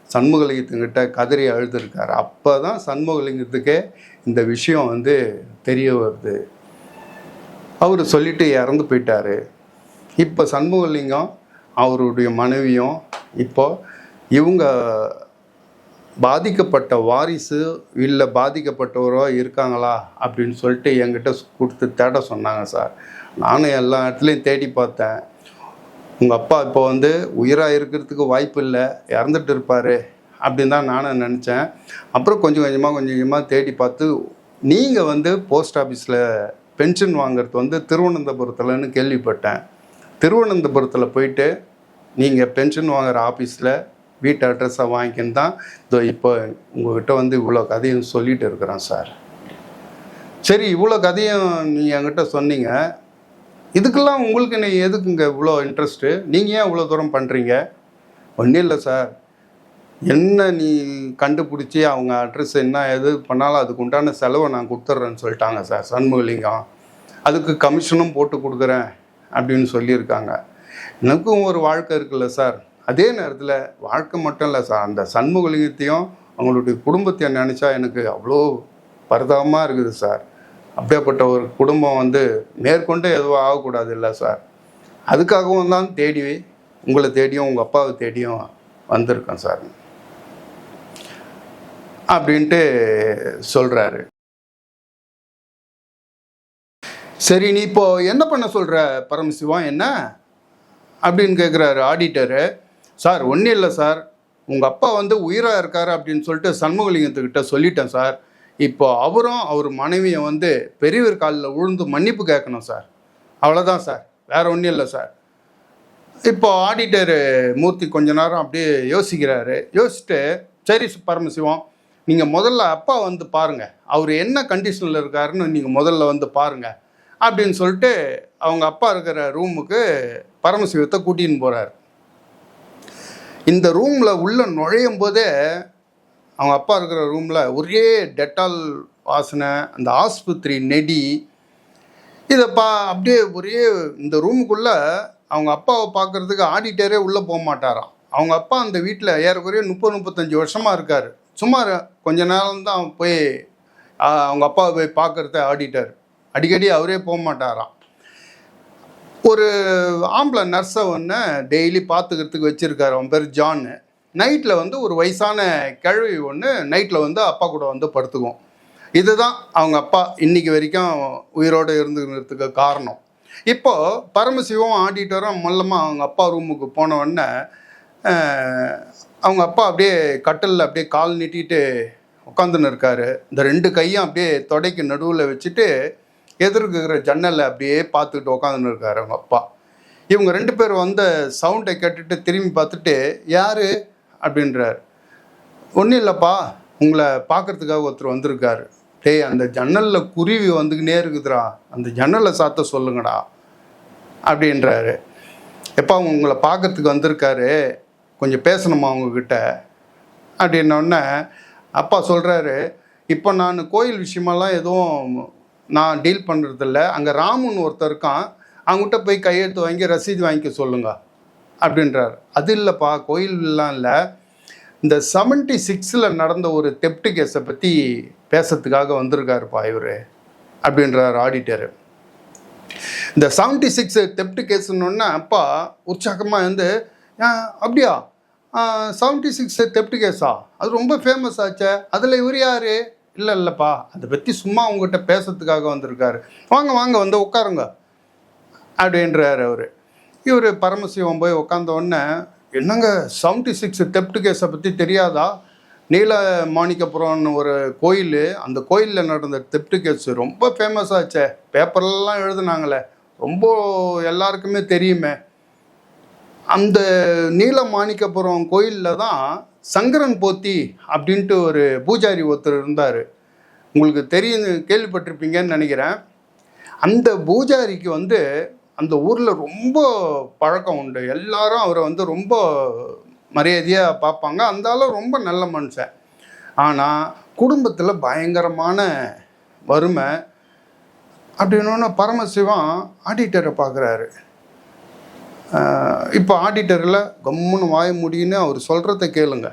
சண்முகலிங்கத்துக்கிட்ட கதறி அழுதுருக்காரு. அப்போ தான் சண்முகலிங்கத்துக்கே இந்த விஷயம் வந்து தெரிய வருது. அவர் சொல்லிட்டு இறந்து போயிட்டார். இப்போ சண்முகலிங்கம் அவருடைய மனைவியும் இப்போ இவங்க பாதிக்கப்பட்ட வாரிசு இல்லை பாதிக்கப்பட்டவரோ இருக்காங்களா அப்படின்னு சொல்லிட்டு என்கிட்ட கொடுத்து தேட சொன்னாங்க சார். நானும் எல்லா இடத்துலையும் தேடி பார்த்தேன். உங்கள் அப்பா இப்போ வந்து உயிராக இருக்கிறதுக்கு வாய்ப்பு இல்லை, இறந்துட்டு இருப்பார் அப்படின்னு தான் நானும் நினச்சேன். அப்புறம் கொஞ்சம் கொஞ்சமாக தேடி பார்த்து நீங்கள் வந்து போஸ்ட் ஆஃபீஸில் பென்ஷன் வாங்குறது வந்து திருவனந்தபுரத்தில்னு கேள்விப்பட்டேன். திருவனந்தபுரத்தில் போயிட்டு நீங்கள் பென்ஷன் வாங்குகிற ஆஃபீஸில் வீட்டு அட்ரஸை வாங்கிக்கின்னு தான் இதோ இப்போ உங்கள்கிட்ட வந்து இவ்வளோ கதையும் சொல்லிகிட்டு இருக்கிறேன் சார். சரி, இவ்வளோ கதையும் நீங்கள் என்கிட்ட சொன்னீங்க, இதுக்கெல்லாம் உங்களுக்கு நீ எதுக்குங்க இவ்வளோ இன்ட்ரெஸ்ட்டு? நீங்கள் ஏன் இவ்வளோ தூரம் பண்ணுறீங்க? ஒன்றும் இல்லை சார், என்ன நீ கண்டுபிடிச்சி அவங்க அட்ரஸ் என்ன எது பண்ணாலும் அதுக்கு உண்டான செலவை நான் கொடுத்துட்றேன்னு சொல்லிட்டாங்க சார் சண்முகலிங்கம். அதுக்கு கமிஷனும் போட்டு கொடுக்குறேன் அப்படின்னு சொல்லியிருக்காங்க. எனக்கும் ஒரு வாழ்க்கை இருக்குல்ல சார். அதே நேரத்தில் வாழ்க்கை மட்டும் இல்லை சார், அந்த சண்முகலிங்கத்தையும் அவங்களுடைய குடும்பத்தையும் நினச்சா எனக்கு அவ்வளோ பரிதாபமாக இருக்குது சார். அப்படியேப்பட்ட ஒரு குடும்பம் வந்து மேற்கொண்டு எதுவும் ஆகக்கூடாது இல்லை சார். அதுக்காகவும் தான் தேடி உங்களை தேடியும் உங்கள் அப்பாவை தேடியும் வந்திருக்கேன் சார் அப்படின்ட்டு சொல்கிறாரு. சரி, நீ இப்போ என்ன பண்ண சொல்கிற பரமசிவம் என்ன அப்படின்னு கேட்குறாரு ஆடிட்டரு. சார், ஒன்றும் இல்லை சார், உங்கள் அப்பா வந்து உயிராக இருக்கார் அப்படின்னு சொல்லிட்டு சண்முகலிங்கத்துக்கிட்ட சொல்லிட்டேன் சார். இப்போ அவரும் அவர் மனைவியை வந்து பெரியவர் காலில் விழுந்து மன்னிப்பு கேட்கணும் சார். அவ்வளோதான் சார், வேறு ஒன்றும் இல்லை சார். இப்போ ஆடிட்டரு மூர்த்தி கொஞ்ச நேரம் அப்படியே யோசிக்கிறாரு. யோசிச்சுட்டு, சரி பரமசிவம், நீங்கள் முதல்ல அப்பா வந்து பாருங்கள், அவர் என்ன கண்டிஷனில் இருக்காருன்னு நீங்கள் முதல்ல வந்து பாருங்கள் அப்படின்னு சொல்லிட்டு அவங்க அப்பா இருக்கிற ரூமுக்கு பரமசிவத்தை கூட்டின்னு போகிறார். இந்த ரூமில் உள்ள நுழையும் போதே அவங்க அப்பா இருக்கிற ரூமில் ஒரே டெட்டால் வாசனை, அந்த ஆஸ்பத்திரி நெடி, இதை அப்படியே ஒரே இந்த ரூமுக்குள்ளே அவங்க அப்பாவை பார்க்குறதுக்கு ஆடிட்டரே உள்ளே போக மாட்டாராம். அவங்க அப்பா அந்த வீட்டில் ஏறக்குறைய 30-35 வருஷமாக இருக்கார். சுமார் கொஞ்ச நேரம் தான் போய் அவங்க அப்பாவை போய் பார்க்குறத ஆடிட்டர். அடிக்கடி அவரே போக மாட்டாராம். ஒரு ஆம்பளை நர்ஸை ஒன்று டெய்லி பார்த்துக்கிறதுக்கு வச்சுருக்காரு. அவன் பேர் ஜான்னு. நைட்டில் வந்து ஒரு வயசான கிழவி ஒன்று நைட்டில் வந்து அப்பா கூட வந்து படுத்துக்கும். இதுதான் அவங்க அப்பா இன்றைக்கி வரைக்கும் உயிரோடு இருந்துக்கிறதுக்கு காரணம். இப்போது பரமசிவம் ஆடிட்டரும் மொல்லமாக அவங்க அப்பா ரூமுக்கு போன உடனே அவங்க அப்பா அப்படியே கட்டிலில் அப்படியே கால் நீட்டிட்டு உட்காந்துன்னு இருக்காரு. இந்த 2 கையும் அப்படியே தொடைக்கு நடுவில் வச்சுட்டு எதிர்க்கிற ஜன்னலை அப்படியே பார்த்துக்கிட்டு உட்காந்துன்னு இருக்காரு அவங்க அப்பா. இவங்க 2 பேர் வந்த சவுண்டை கேட்டுட்டு திரும்பி பார்த்துட்டு, யார் அப்படின்றார். ஒன்றும் இல்லைப்பா, உங்களை பார்க்குறதுக்காக ஒருத்தர் வந்திருக்காரு. டேய், அந்த ஜன்னலில் குருவி வந்துக்கினே இருக்குதுடா, அந்த ஜன்னலை சாத்த சொல்லுங்கடா அப்படின்றாரு. எப்பா, உங்களை பார்க்குறதுக்கு வந்திருக்காரு, கொஞ்சம் பேசணுமா அவங்கக்கிட்ட அப்படின்னோடனே அப்பா சொல்கிறாரு, இப்போ நான் கோயில் விஷயமெல்லாம் எதுவும் நான் டீல் பண்ணுறதில்ல, அங்கே ராமுன்னு ஒருத்தர் இருக்கான், அவங்ககிட்ட போய் கையெழுத்து வாங்கி ரசீது வாங்கிக்க சொல்லுங்க அப்படின்றார். அது இல்லைப்பா, கோயிலெலாம் இல்லை, இந்த 76 நடந்த ஒரு தெப்ட் கேஸை பற்றி பேசுறதுக்காக வந்திருக்காருப்பா இவர் அப்படின்றார் ஆடிட்டரு. இந்த 76 தெப்ட் கேஸுன்னொன்னே அப்பா உற்சாகமாக வந்து, அப்படியா 76 தெப்ட் கேஸா, அது ரொம்ப ஃபேமஸ் ஆச்சே, அதில் இவர் யார்? இல்லைப்பா, அதை பற்றி சும்மா அவங்ககிட்ட பேசுறதுக்காக வந்திருக்காரு, வாங்க வாங்க வந்து உட்காருங்க அப்படின்றார் அவர். இவர் பரமசிவம் போய் உட்காந்த உடனே, என்னங்க 76 தெப்ட் கேஸை பற்றி தெரியாதா? நீல மாணிக்கபுரம்னு ஒரு கோயில், அந்த கோயிலில் நடந்த தெப்ட் கேஸ் ரொம்ப ஃபேமஸ் ஆச்சே, பேப்பர்லாம் எழுதுனாங்களே, ரொம்ப எல்லாருக்குமே தெரியுமே. அந்த நீல மாணிக்கபுரம் கோயிலில் தான் சங்கரன் போத்தி அப்படின்ட்டு ஒரு பூஜாரி ஒருத்தர் இருந்தார். உங்களுக்கு தெரியும், கேள்விப்பட்டிருப்பீங்கன்னு நினைக்கிறேன். அந்த பூஜாரிக்கு வந்து அந்த ஊரில் ரொம்ப பழக்கம் உண்டு. எல்லாரும் அவரை வந்து ரொம்ப மரியாதையாக பார்ப்பாங்க. அந்த ஆளும் ரொம்ப நல்ல மனுஷன். ஆனால் குடும்பத்தில் பயங்கரமான வறுமை. அப்படின்னோன்னு பரமசிவம் ஆடிட்டரை பார்க்குறாரு. இப்போ ஆடிட்டரில் கம்முன்னு வாய முடியுன்னு அவர் சொல்கிறத கேளுங்க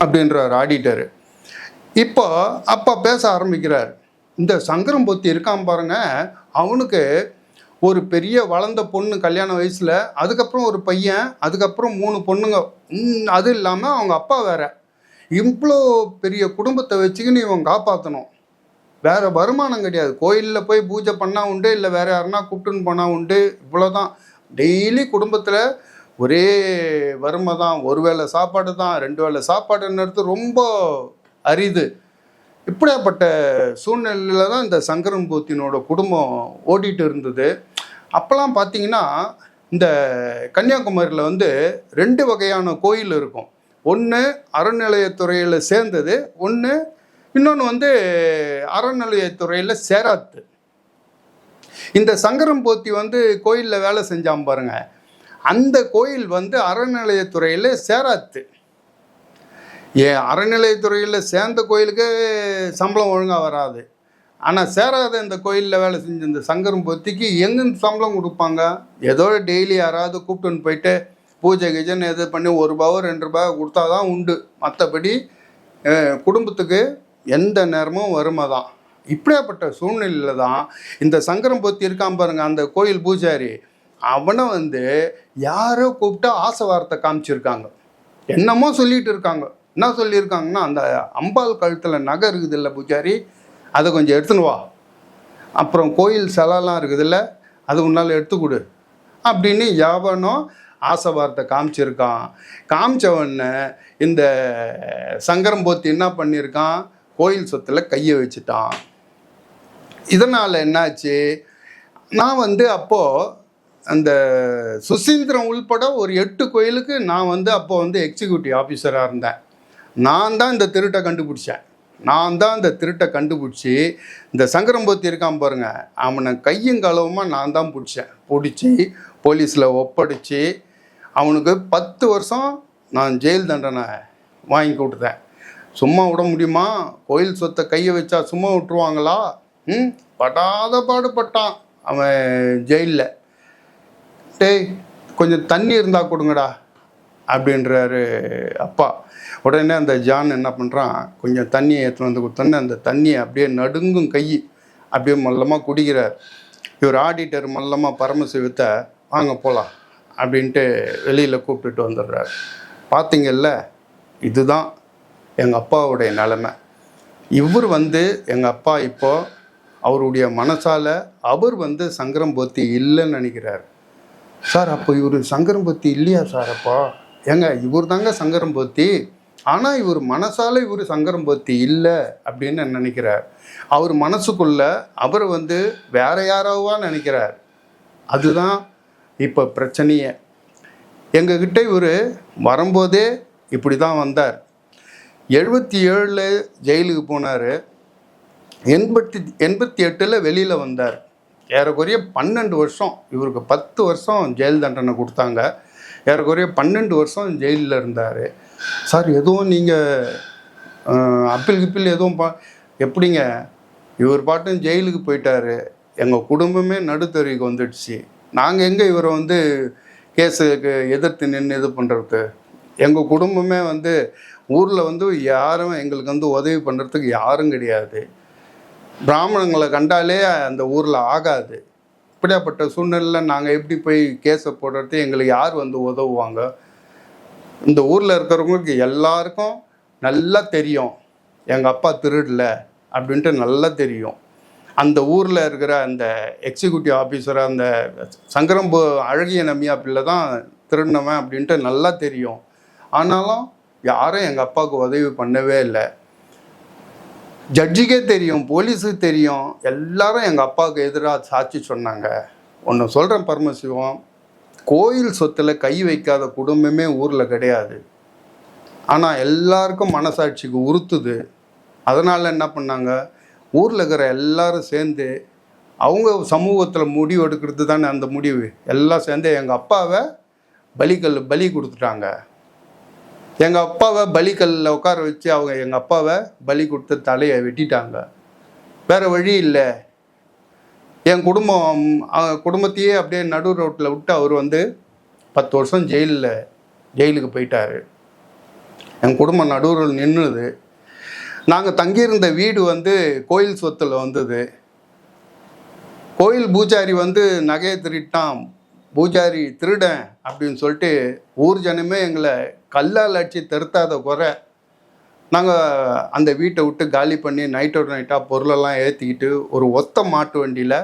அப்படின்றார் ஆடிட்டரு. இப்போ அப்பா பேச ஆரம்பிக்கிறார். இந்த சங்கரம் பொத்தி இருக்கான் பாருங்க, அவனுக்கு ஒரு பெரிய வளர்ந்த பொண்ணு கல்யாண வயசில், அதுக்கப்புறம் ஒரு பையன், அதுக்கப்புறம் 3 பொண்ணுங்க. அது இல்லாமல் அவங்க அப்பா வேற. இவ்வளோ பெரிய குடும்பத்தை வச்சுக்கின்னு இவன் காப்பாற்றணும். வேற வருமானம் கிடையாது. கோயிலில் போய் பூஜை பண்ணால் உண்டு, இல்லை வேற யாருன்னா கூப்பிட்டுன்னு போனால் உண்டு. இவ்வளோதான். டெய்லி குடும்பத்தில் ஒரே வறுமை தான். ஒரு வேளை சாப்பாடு தான், 2 வேளை சாப்பாடுன்றது ரொம்ப அரிது. இப்படியாப்பட்ட சூழ்நிலையில் தான் இந்த சங்கரன் போத்தினோட குடும்பம் ஓடிட்டு இருந்தது. அப்போல்லாம் பார்த்தீங்கன்னா இந்த கன்னியாகுமரியில் வந்து 2 வகையான கோயில் இருக்கும். ஒன்று அறநிலையத்துறையில் சேர்ந்தது, இன்னொன்று வந்து அறநிலையத்துறையில் சேராத்து. இந்த சங்கரன் போத்தி வந்து கோயிலில் வேலை செஞ்சான் பாருங்க, அந்த கோயில் வந்து அறநிலையத்துறையில் சேராத்து. அறநிலையத்துறையில் சேர்ந்த கோயிலுக்கு சம்பளம் ஒழுங்காக வராது. ஆனால் சேராத இந்த கோயிலில் வேலை செஞ்ச இந்த சங்கரன் போத்திக்கு எங்கேருந்து சம்பளம் கொடுப்பாங்க? ஏதோ டெய்லி யாராவது கூப்பிட்டுன்னு போயிட்டு பூஜை கீஜைன்னு எது பண்ணி ₹1 ₹2 கொடுத்தா தான் உண்டு. மற்றபடி குடும்பத்துக்கு எந்த நேரமும் வறுமை தான். இப்படியாப்பட்ட சூழ்நிலையில் தான் இந்த சங்கரன் போத்தி இருக்கான் பாருங்க, அந்த கோயில் பூஜாரி, அவனை வந்து யாரோ கூப்பிட்டு ஆசை வார்த்தை காமிச்சிருக்காங்க. என்னமோ சொல்லிட்டு இருக்காங்க. என்ன சொல்லியிருக்காங்கன்னா, அந்த அம்பாள் கழுத்தில் நகை இருக்குது இல்லை பூஜாரி, அதை கொஞ்சம் எடுத்துன்னு வா. அப்புறம் கோயில் சிலைலாம் இருக்குதுல்ல, அது உன்னால் எடுத்து கொடு அப்படின்னு எவனோ ஆசை வார்த்தை காமிச்சிருக்கான். காமிச்சவொடனே இந்த சங்கரன் போத்தி என்ன பண்ணியிருக்கான், கோயில் சொத்தில் கையை வச்சுட்டான். இதனால் என்னாச்சு, நான் வந்து அப்போது அந்த சுசீந்திரம் உள்பட ஒரு 8 கோயிலுக்கு நான் வந்து அப்போ வந்து எக்ஸிக்யூட்டிவ் ஆஃபீஸராக இருந்தேன். நான் தான் இந்த திருட்டை கண்டுபிடிச்சி இந்த சங்கரன் போத்தி இருக்கான் பாருங்க, அவனை கையும் களவுமாக நான் தான் பிடிச்சி போலீஸில் ஒப்படைச்சி அவனுக்கு 10 வருஷம் நான் ஜெயில் தண்டனை வாங்கி கொடுத்தேன். சும்மா விட முடியுமா? கோயில் சொத்தை கையை வச்சா சும்மா விட்டுருவாங்களா? படாத பாடுபட்டான் அவன் ஜெயிலில். டேய் கொஞ்சம் தண்ணி இருந்தால் கொடுங்கடா அப்படின்றாரு அப்பா. உடனே அந்த ஜான் என்ன பண்ணுறான், கொஞ்சம் தண்ணியை எடுத்துன்னு வந்து கொடுத்தோன்னே அந்த தண்ணியை அப்படியே நடுங்கும் கை, அப்படியே மல்லமாக குடிக்கிறார். இவர் ஆடிட்டர் மல்லமாக பரமசிவத்தை வாங்க போகலாம் அப்படின்ட்டு வெளியில் கூப்பிட்டுட்டு வந்துடுறார். பார்த்தீங்கல்ல, இதுதான் எங்கள் அப்பாவுடைய நிலைமை. இவர் வந்து எங்கள் அப்பா இப்போது அவருடைய மனசால் அவர் வந்து சங்கரன் போத்தி இல்லைன்னு நினைக்கிறார். சார் அப்போ இவர் சங்கரன் போத்தி இல்லையா சார்? அப்போ ஏங்க இவர் தாங்க சங்கரன் போத்தி, ஆனால் இவர் மனசால் இவர் சங்கரன் போத்தி இல்லை அப்படின்னு நினைக்கிறார். அவர் மனசுக்குள்ள அவர் வந்து வேற யாராவா நினைக்கிறார். அதுதான் இப்போ பிரச்சனையே. எங்ககிட்ட இவர் வரும்போதே இப்படி தான் வந்தார். 77 ஜெயிலுக்கு போனார். 88 வெளியில் வந்தார். ஏறக்குறைய 12 வருஷம். இவருக்கு 10 வருஷம் ஜெயில் தண்டனை கொடுத்தாங்க. ஏறக்குறைய 12 வருஷம் ஜெயிலில் இருந்தார். சார் எதுவும் நீங்கள் அப்பீல் கிப்பில் எதுவும் எப்படிங்க? இவர் பாட்டும் ஜெயிலுக்கு போயிட்டார். எங்கள் குடும்பமே நடுத்தறிவுக்கு வந்துடுச்சு. நாங்கள் எங்கே இவரை வந்து கேஸுக்கு எதிர்த்து நின்று இது பண்ணுறது? எங்கள் குடும்பமே வந்து ஊரில் வந்து யாரும் எங்களுக்கு வந்து உதவி பண்ணுறதுக்கு யாரும் கிடையாது. பிராமணங்களை கண்டாலே அந்த ஊரில் ஆகாது. இப்படியாப்பட்ட சூழ்நிலையில் நாங்கள் எப்படி போய் கேஸை போடுறது? எங்களுக்கு யார் வந்து உதவுவாங்க? இந்த ஊரில் இருக்கிறவங்களுக்கு எல்லாருக்கும் நல்லா தெரியும் எங்கள் அப்பா திருடல அப்படின்ட்டு நல்லா தெரியும். அந்த ஊரில் இருக்கிற அந்த எக்ஸிக்யூட்டிவ் ஆஃபீஸராக அந்த சங்கரன் அழகிய நம்பியா பிள்ளை தான் திருடினவன் அப்படின்ட்டு நல்லா தெரியும். ஆனாலும் யாரும் எங்கள் அப்பாவுக்கு உதவி பண்ணவே இல்லை. ஜட்ஜுக்கே தெரியும், போலீஸுக்கு தெரியும், எல்லாரும் எங்கள் அப்பாவுக்கு எதிராக சாட்சி சொன்னாங்க. ஒன்று சொல்கிறேன் பரமசிவம், கோயில் சொத்தில் கை வைக்காத குடும்பமே ஊரில் கிடையாது. ஆனால் எல்லாருக்கும் மனசாட்சிக்கு உறுத்துது. அதனால் என்ன பண்ணாங்க, ஊரில் இருக்கிற எல்லாரும் சேர்ந்து அவங்க சமூகத்தில் முடிவு எடுக்கிறது தானே அந்த முடிவு, எல்லாம் சேர்ந்து எங்கள் அப்பாவை பலி கொடுத்துட்டாங்க. எங்கள் அப்பாவை பலிக்கல்லில் உட்கார வச்சு அவங்க எங்கள் அப்பாவை பலி கொடுத்து தலையை வெட்டிட்டாங்க. வேறு வழி இல்லை. என் குடும்பத்தையே அப்படியே நடு ரோட்டில் விட்டு அவர் வந்து 10 வருஷம் ஜெயிலுக்கு போயிட்டார். என் குடும்பம் நடுவில் நின்றுது. நாங்கள் தங்கியிருந்த வீடு வந்து கோயில் சொத்தில் வந்தது. கோயில் பூஜாரி வந்து நகையை திருட்டான், பூஜாரி திருடன் அப்படின்னு சொல்லிட்டு ஊர் ஜனமே எங்களை கல்லால் அடித்து திருத்தாத குறை. நாங்கள் அந்த வீட்டை விட்டு காலி பண்ணி நைட்டோட நைட்டாக பொருளெல்லாம் ஏற்றிக்கிட்டு ஒரு ஒத்த மாட்டு வண்டியில்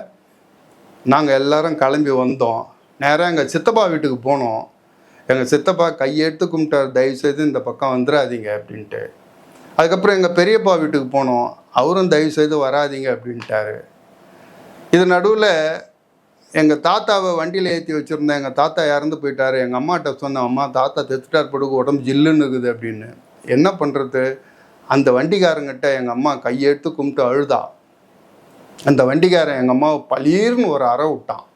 நாங்கள் எல்லோரும் கிளம்பி வந்தோம். நேராக எங்கள் சித்தப்பா வீட்டுக்கு போனோம். எங்கள் சித்தப்பா கையெடுத்து கும்பிட்டார், தயவுசெய்து இந்த பக்கம் வந்துடாதீங்க அப்படின்ட்டு. அதுக்கப்புறம் எங்கள் பெரியப்பா வீட்டுக்கு போனோம். அவரும் தயவுசெய்து வராதிங்க அப்படின்ட்டாரு. இது நடுவில் எங்கள் தாத்தாவை வண்டியில் ஏற்றி வச்சுருந்தேன். எங்கள் தாத்தா இறந்து போயிட்டார். எங்கள் அம்மாட்ட சொன்னேன், அம்மா தாத்தா செத்துட்டார், படுக்கு உடம்பு ஜில்லுன்னு இருக்குது அப்படின்னு. என்ன பண்ணுறது? அந்த வண்டிக்காரங்கிட்ட எங்கள் அம்மா கையெடுத்து கும்பிட்டு அழுதா. அந்த வண்டிக்காரன் எங்கள் அம்மாவை பளீர்னு ஒரு அறை விட்டான்.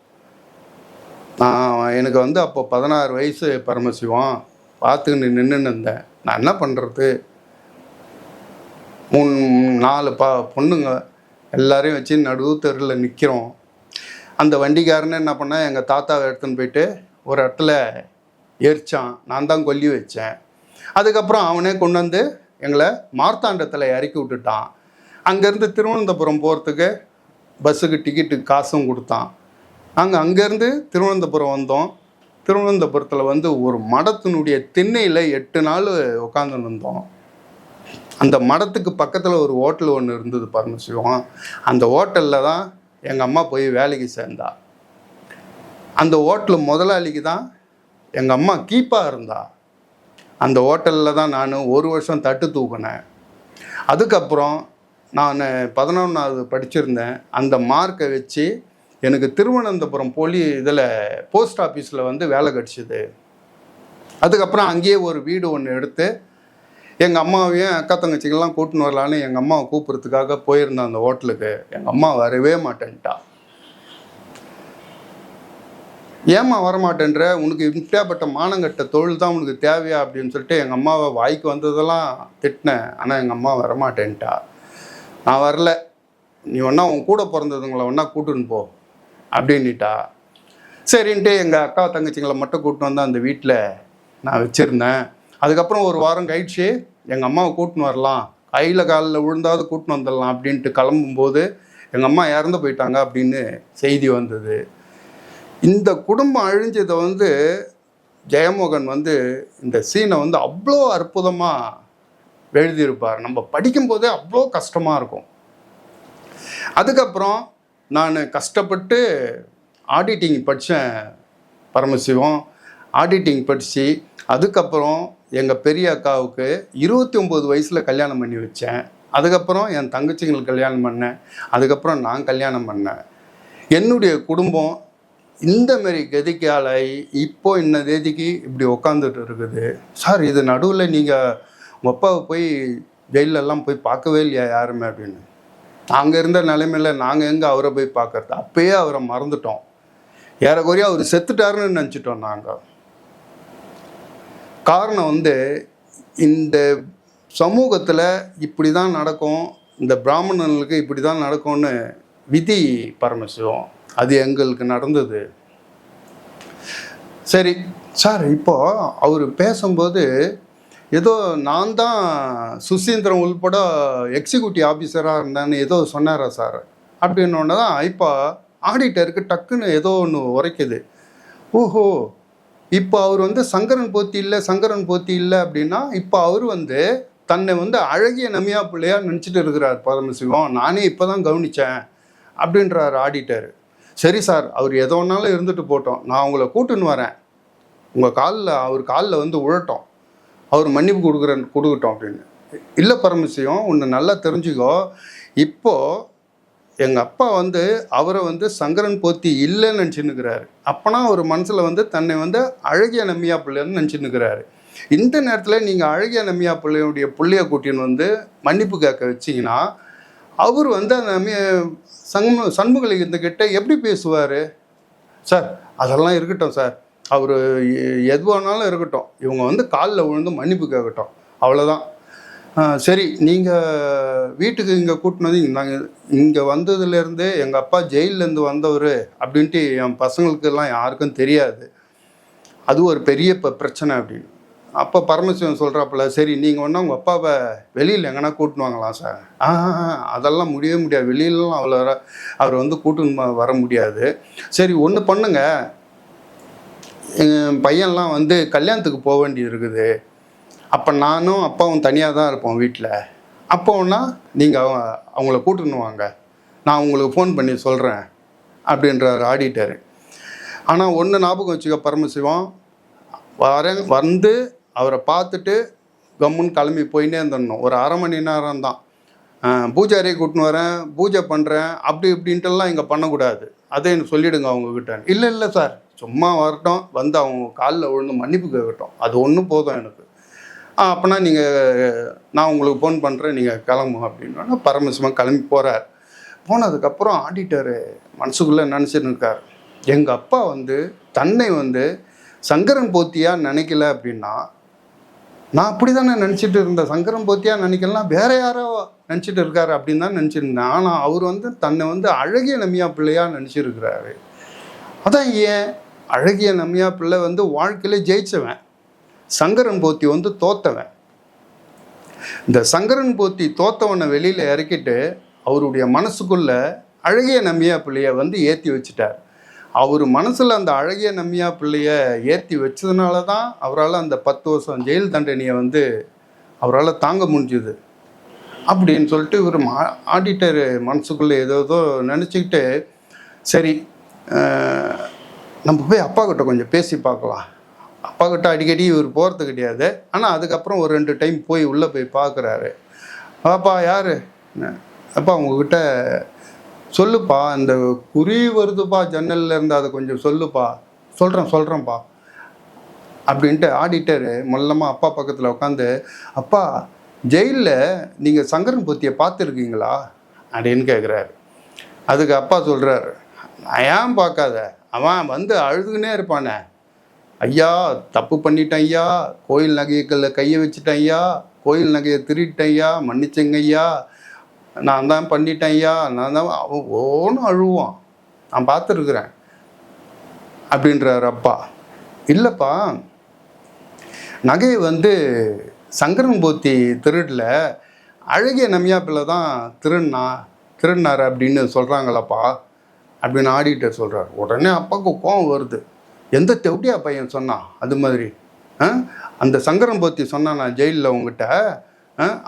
எனக்கு வந்து அப்போ 16 வயசு பரமசிவம். பார்த்துக்கிட்டு நின்றுன்னு இருந்தேன். நான் என்ன பண்ணுறது? 3-4 பொண்ணுங்க எல்லாரையும் வச்சு நடு தெருவில் நிற்கிறோம். அந்த வண்டிக்காரனே என்ன பண்ணால் எங்கள் தாத்தாவை எடுத்துன்னு போயிட்டு ஒரு இடத்துல எரிச்சான். நான் தான் கொல்லி வச்சேன். அதுக்கப்புறம் அவனே கொண்டு வந்து எங்களை மார்த்தாண்டத்தில் இறக்கி விட்டுட்டான். அங்கேருந்து திருவனந்தபுரம் போகிறதுக்கு பஸ்ஸுக்கு டிக்கெட்டு காசும் கொடுத்தான். நாங்கள் அங்கேருந்து திருவனந்தபுரம் வந்தோம். திருவனந்தபுரத்தில் வந்து ஒரு மடத்தினுடைய திண்ணையில் 8 நாள் உட்காந்துன்னு இருந்தோம். அந்த மடத்துக்கு பக்கத்தில் ஒரு ஹோட்டல் ஒன்று இருந்தது பரமசிவம். அந்த ஹோட்டலில் தான் எங்கள் அம்மா போய் வேலைக்கு சேர்ந்தா. அந்த ஹோட்டலு முதலாளிக்கு தான் எங்கள் அம்மா கீப்பாக இருந்தா. அந்த ஹோட்டலில் தான் நான் 1 வருஷம் தட்டு தூக்கினேன். அதுக்கப்புறம் நான் 11வது படிச்சிருந்தேன். அந்த மார்க்கை வச்சு எனக்கு திருவனந்தபுரம் போஸ்ட் ஆஃபீஸில் வந்து வேலை கிடச்சிது. அதுக்கப்புறம் அங்கேயே ஒரு வீடு ஒன்று எடுத்து எங்கள் அம்மாவையும் அக்கா தங்கச்சிக்கெல்லாம் கூட்டின்னு வரலான்னு எங்கள் அம்மாவை கூப்பிட்றதுக்காக போயிருந்தேன் அந்த ஹோட்டலுக்கு. எங்கள் அம்மா வரவே மாட்டேன்ட்டா. ஏம்மா வரமாட்டேன்ற, உனக்கு இப்படியாப்பட்ட மானங்கட்ட தொழில் தான் உனக்கு தேவையா அப்படின்னு சொல்லிட்டு எங்கள் அம்மாவை வாய்க்கு வந்ததெல்லாம் திட்டினேன். ஆனால் எங்கள் அம்மா வரமாட்டேன்ட்டா. நான் வரல, நீ ஒன்றா உன் கூட பிறந்ததுங்களை ஒன்றா கூட்டுன்னு போ அப்படின்ட்டா. சரின்ட்டு எங்கள் அக்கா தங்கச்சிங்களை மட்டும் கூட்டின்னு வந்து அந்த வீட்டில் நான் வச்சுருந்தேன். அதுக்கப்புறம் ஒரு வாரம் கழிச்சு எங்கள் அம்மாவை கூட்டின்னு வரலாம், கையில் காலில் விழுந்தாவது கூட்டின்னு வந்துடலாம் அப்படின்ட்டு கிளம்பும்போது எங்கள் அம்மா இறந்து போயிட்டாங்க அப்படின்னு செய்தி வந்தது. இந்த குடும்பம் அழிஞ்சதை வந்து ஜெயமோகன் வந்து இந்த சீனை வந்து அவ்வளோ அற்புதமாக எழுதியிருப்பார். நம்ம படிக்கும்போதே அவ்வளோ கஷ்டமாக இருக்கும். அதுக்கப்புறம் நான் கஷ்டப்பட்டு ஆடிட்டிங் படித்தேன் பரமசிவம். ஆடிட்டிங் படித்து அதுக்கப்புறம் எங்கள் பெரிய அக்காவுக்கு 29 வயசில் கல்யாணம் பண்ணி வச்சேன். அதுக்கப்புறம் என் தங்கச்சிங்களுக்கு கல்யாணம் பண்ணேன். அதுக்கப்புறம் நான் கல்யாணம் பண்ணேன். என்னுடைய குடும்பம் இந்தமாரி கதிக்காலாகி இப்போ இன்ன தேதிக்கு இப்படி உக்காந்துட்டு இருக்குது. சார், இது நடுவில் நீங்கள் உங்கள் அப்பாவை போய் ஜெயிலெல்லாம் போய் பார்க்கவே இல்லையா யாருமே அப்படின்னு. நாங்கள் இருந்த நிலைமையில் நாங்கள் எங்கே அவரை போய் பார்க்கறது? அப்பயே அவரை மறந்துட்டோம். ஏறக்குறைய அவர் செத்துட்டாருன்னு நினச்சிட்டோம் நாங்கள். காரணம் வந்து இந்த சமூகத்தில் இப்படி தான் நடக்கும், இந்த பிராமணர்களுக்கு இப்படி தான் நடக்கும்னு விதி பரமசிவம். அது எங்களுக்கு நடந்தது. சரி சார், இப்போது அவர் பேசும்போது ஏதோ நான் தான் சுசீந்திரம் உள்பட எக்ஸிக்யூட்டிவ் ஆஃபீஸராக இருந்தேன்னு ஏதோ சொன்னாரா சார் அப்படின்னோடனே தான் இப்போ ஆடிட்டருக்கு டக்குன்னு ஏதோ ஒன்று உரைக்குது. ஓஹோ, இப்போ அவர் வந்து சங்கரன் போத்தி இல்லை அப்படின்னா இப்போ அவர் வந்து தன்னை வந்து அழகிய நமியா பிள்ளையா நினச்சிட்டு இருக்கிறார் பரமசிவம். நானே இப்போ தான் கவனித்தேன் அப்படின்றார் ஆடிட்டர். சரி சார், அவர் எதோ ஒன்றாலும் இருந்துட்டு போட்டோம், நான் உங்களை கூட்டுன்னு வரேன், அவர் காலில் வந்து உழட்டோம், அவர் மன்னிப்பு கொடுக்கட்டும் அப்படின்னு. இல்லை பரமசிவம், ஒன்று நல்லா தெரிஞ்சுக்கோ, இப்போது எங்கள் அப்பா வந்து அவரை வந்து சங்கரன் போத்தி இல்லைன்னு நினச்சின்னுக்கிறாரு. அப்போனா அவர் மனசில் வந்து தன்னை வந்து அழகிய நம்பியா பிள்ளைன்னு நினச்சின்னுக்கிறாரு. இந்த நேரத்தில் நீங்கள் அழகிய நம்பியா பிள்ளையுடைய பிள்ளைய கூட்டின்னு வந்து மன்னிப்பு கேட்க வச்சிங்கன்னா அவர் வந்து அந்த சண்முகலிங்கத்துக்கிட்ட எப்படி பேசுவார்? சார் அதெல்லாம் இருக்கட்டும் சார், அவர் எதுவானாலும் இருக்கட்டும், இவங்க வந்து காலில் விழுந்து மன்னிப்பு கேட்கட்டும், அவ்வளோதான். சரி, நீங்கள் வீட்டுக்கு இங்கே கூட்டினு வந்து நாங்கள் இங்கே வந்ததுலேருந்தே எங்கள் அப்பா ஜெயிலேருந்து வந்தவர் அப்படின்ட்டு என் பசங்களுக்கெல்லாம் யாருக்கும் தெரியாது. அது ஒரு பெரிய பிரச்சனை அப்படின்னு. அப்போ பரமசிவன் சொல்கிறாப்புல, சரி நீங்கள் ஒன்றா உங்கள் அப்பாவை வெளியில் எங்கன்னா கூட்டின்னு வாங்கலாம் சார். அதெல்லாம் முடியவே முடியாது, வெளியிலலாம் அவர் வந்து கூட்டின்னு வர முடியாது. சரி ஒன்று பண்ணுங்க, என் பையன்லாம் வந்து கல்யாணத்துக்கு போக வேண்டியது இருக்குது. அப்போ நானும் அப்பாவும் தனியாக தான் இருப்போம் வீட்டில். அப்போன்னா நீங்கள் அவங்கள கூட்டின்னு வாங்க, நான் உங்களுக்கு ஃபோன் பண்ணி சொல்கிறேன் அப்படின்றார் ஆடிட்டர். ஆனால் ஒன்று ஞாபகம் வச்சுக்க பரமசிவம், வந்து அவரை பார்த்துட்டு கம்முன்னு கிளம்பி போயின்னே இருந்துடணும். ஒரு அரை மணி நேரம் தான். பூஜாரியை கூட்டின்னு வரேன், பூஜை பண்ணுறேன் அப்படி இப்படின்ட்டுலாம் இங்கே பண்ணக்கூடாது, அதை எனக்கு சொல்லிவிடுங்க அவங்கக்கிட்ட. இல்லை இல்லை சார், சும்மா வரட்டும், வந்து அவங்க காலில் விழுந்து மன்னிப்பு கேட்கட்டும், அது ஒன்றும் போதும் எனக்கு. அப்போனா நான் உங்களுக்கு ஃபோன் பண்ணுறேன், நீங்கள் கிளம்புங்க அப்படின்னா பரமசிவம் கிளம்பி போகிறார். போனதுக்கப்புறம் ஆடிட்டரு மனசுக்குள்ளே நினச்சிட்டு இருக்கார், எங்கள் அப்பா வந்து தன்னை வந்து சங்கரன் போத்தியாக நினைக்கல அப்படின்னா, நான் அப்படி தானே நினச்சிட்டு இருந்தேன், சங்கரன் போத்தியாக நினைக்கலாம் வேற யாரோ நினச்சிட்டு இருக்காரு அப்படின்னு தான் நினச்சிருந்தேன். ஆனால் அவர் வந்து தன்னை வந்து அழகிய நம்பியா பிள்ளையாக நினச்சிருக்கிறாரு. அதான் ஏன் அழகிய நம்பியா பிள்ளை வந்து வாழ்க்கையில ஜெயிச்சவன், சங்கரன் போத்தி வந்து தோத்தவன். இந்த சங்கரன் போத்தி தோத்தவனை வெளியில் இறக்கிட்டு அவருடைய மனசுக்குள்ள அழகிய நம்பியா பிள்ளைய வந்து ஏற்றி வச்சுட்டார். அவர் மனசில் அந்த அழகிய நம்பியா பிள்ளைய ஏற்றி வச்சதுனால தான் அவரால் அந்த 10 வருஷம் ஜெயில் தண்டனையை வந்து அவரால் தாங்க முடிஞ்சுது அப்படின்னு சொல்லிட்டு இவர் ஆடிட்டர் மனசுக்குள்ளே ஏதோ நினச்சிக்கிட்டு, சரி நம்ம போய் அப்பா கிட்ட கொஞ்சம் பேசி பார்க்கலாம். அப்பா கிட்ட அடிக்கடி இவர் போகிறது கிடையாது. ஆனால் அதுக்கப்புறம் ஒரு 2 டைம் போய் உள்ளே போய் பார்க்குறாரு. அப்பா யார், அப்பா உங்ககிட்ட சொல்லுப்பா, இந்த குறி வருதுப்பா ஜன்னலில் இருந்து, அதை கொஞ்சம் சொல்லுப்பா. சொல்கிறேன்ப்பா அப்படின்ட்டு ஆடிட்டர் மொல்லமாக அப்பா பக்கத்தில் உட்காந்து, அப்பா ஜெயிலில் நீங்கள் சங்கரன் போத்தியை பார்த்துருக்கீங்களா அப்படின்னு கேட்குறாரு. அதுக்கு அப்பா சொல்கிறார், நான் ஏன் பார்க்காத, அவன் வந்து அழுதுகினே இருப்பானே, ஐயா தப்பு பண்ணிட்டேன் ஐயா, கோயில் நகைகளை கையை வச்சுட்டேன் ஐயா, கோயில் நகையை திருட்டேன் ஐயா, மன்னிச்சங்க ஐயா, நான் தான் பண்ணிட்டேன் ஐயா, நான் தான், அவன் ஒன்றும் அழுவான், நான் பார்த்துருக்குறேன் அப்படின்றார் அப்பா. இல்லைப்பா, நகையை வந்து சங்கரன் போத்தி திருடல, அழகிய நம்பியா பிள்ளை தான் திருடினார் அப்படின்னு சொல்கிறாங்களப்பா அப்படின்னு ஆடிட்டர் சொல்கிறார். உடனே அப்பாவுக்கு கோவம் வருது, எந்த தெவட்டியா பையன் சொன்னான் அது மாதிரி? அந்த சங்கரன் போத்தி சொன்னான் நான் ஜெயிலில் உங்ககிட்ட,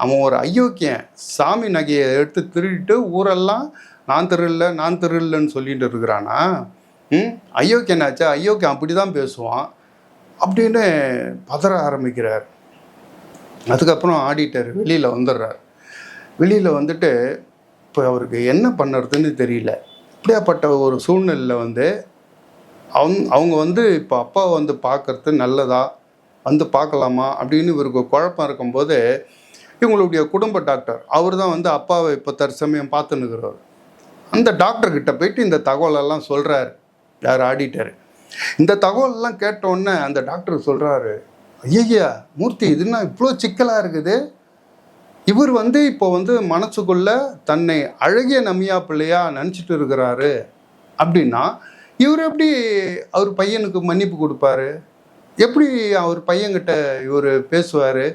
அவன் ஒரு அயோக்கியன், சாமி நகையை எடுத்து திருடிட்டு ஊரெல்லாம் நான் திருடலன்னு சொல்லிட்டு இருக்கிறானா? அயோக்கியனாச்சா, அயோக்கியன் அப்படி தான் பேசுவான் அப்படின்னு பதற ஆரம்பிக்கிறார். அதுக்கப்புறம் ஆடிட்டர் வெளியில் வந்துடுறார். வெளியில் வந்துட்டு இப்போ அவருக்கு என்ன பண்ணுறதுன்னு தெரியல. இப்படியாப்பட்ட ஒரு சூழ்நிலையில் வந்து அவங்க வந்து இப்போ அப்பாவை வந்து பார்க்குறது நல்லதா, வந்து பார்க்கலாமா அப்படின்னு இவருக்கு குழப்பம் இருக்கும்போது, இவங்களுடைய குடும்ப டாக்டர் அவர் தான் வந்து அப்பாவை இப்போ தற்சமயம் பார்த்துன்னுக்கிறவர். அந்த டாக்டர்கிட்ட போயிட்டு இந்த தகவலெல்லாம் சொல்கிறார் யார், ஆடிட்டர். இந்த தகவலெல்லாம் கேட்டோடனே அந்த டாக்டர் சொல்கிறாரு, ஐயா மூர்த்தி, இதுன்னா இவ்வளோ சிக்கலாக இருக்குது. இவர் வந்து இப்போ வந்து மனசுக்குள்ளே தன்னை அழகிய நம்பியா பிள்ளையா நினச்சிட்டு இருக்கிறாரு அப்படின்னா, இவர் எப்படி அவர் பையனுக்கு மன்னிப்பு கொடுப்பாரு? எப்படி அவர் பையன்கிட்ட இவர் பேசுவார்?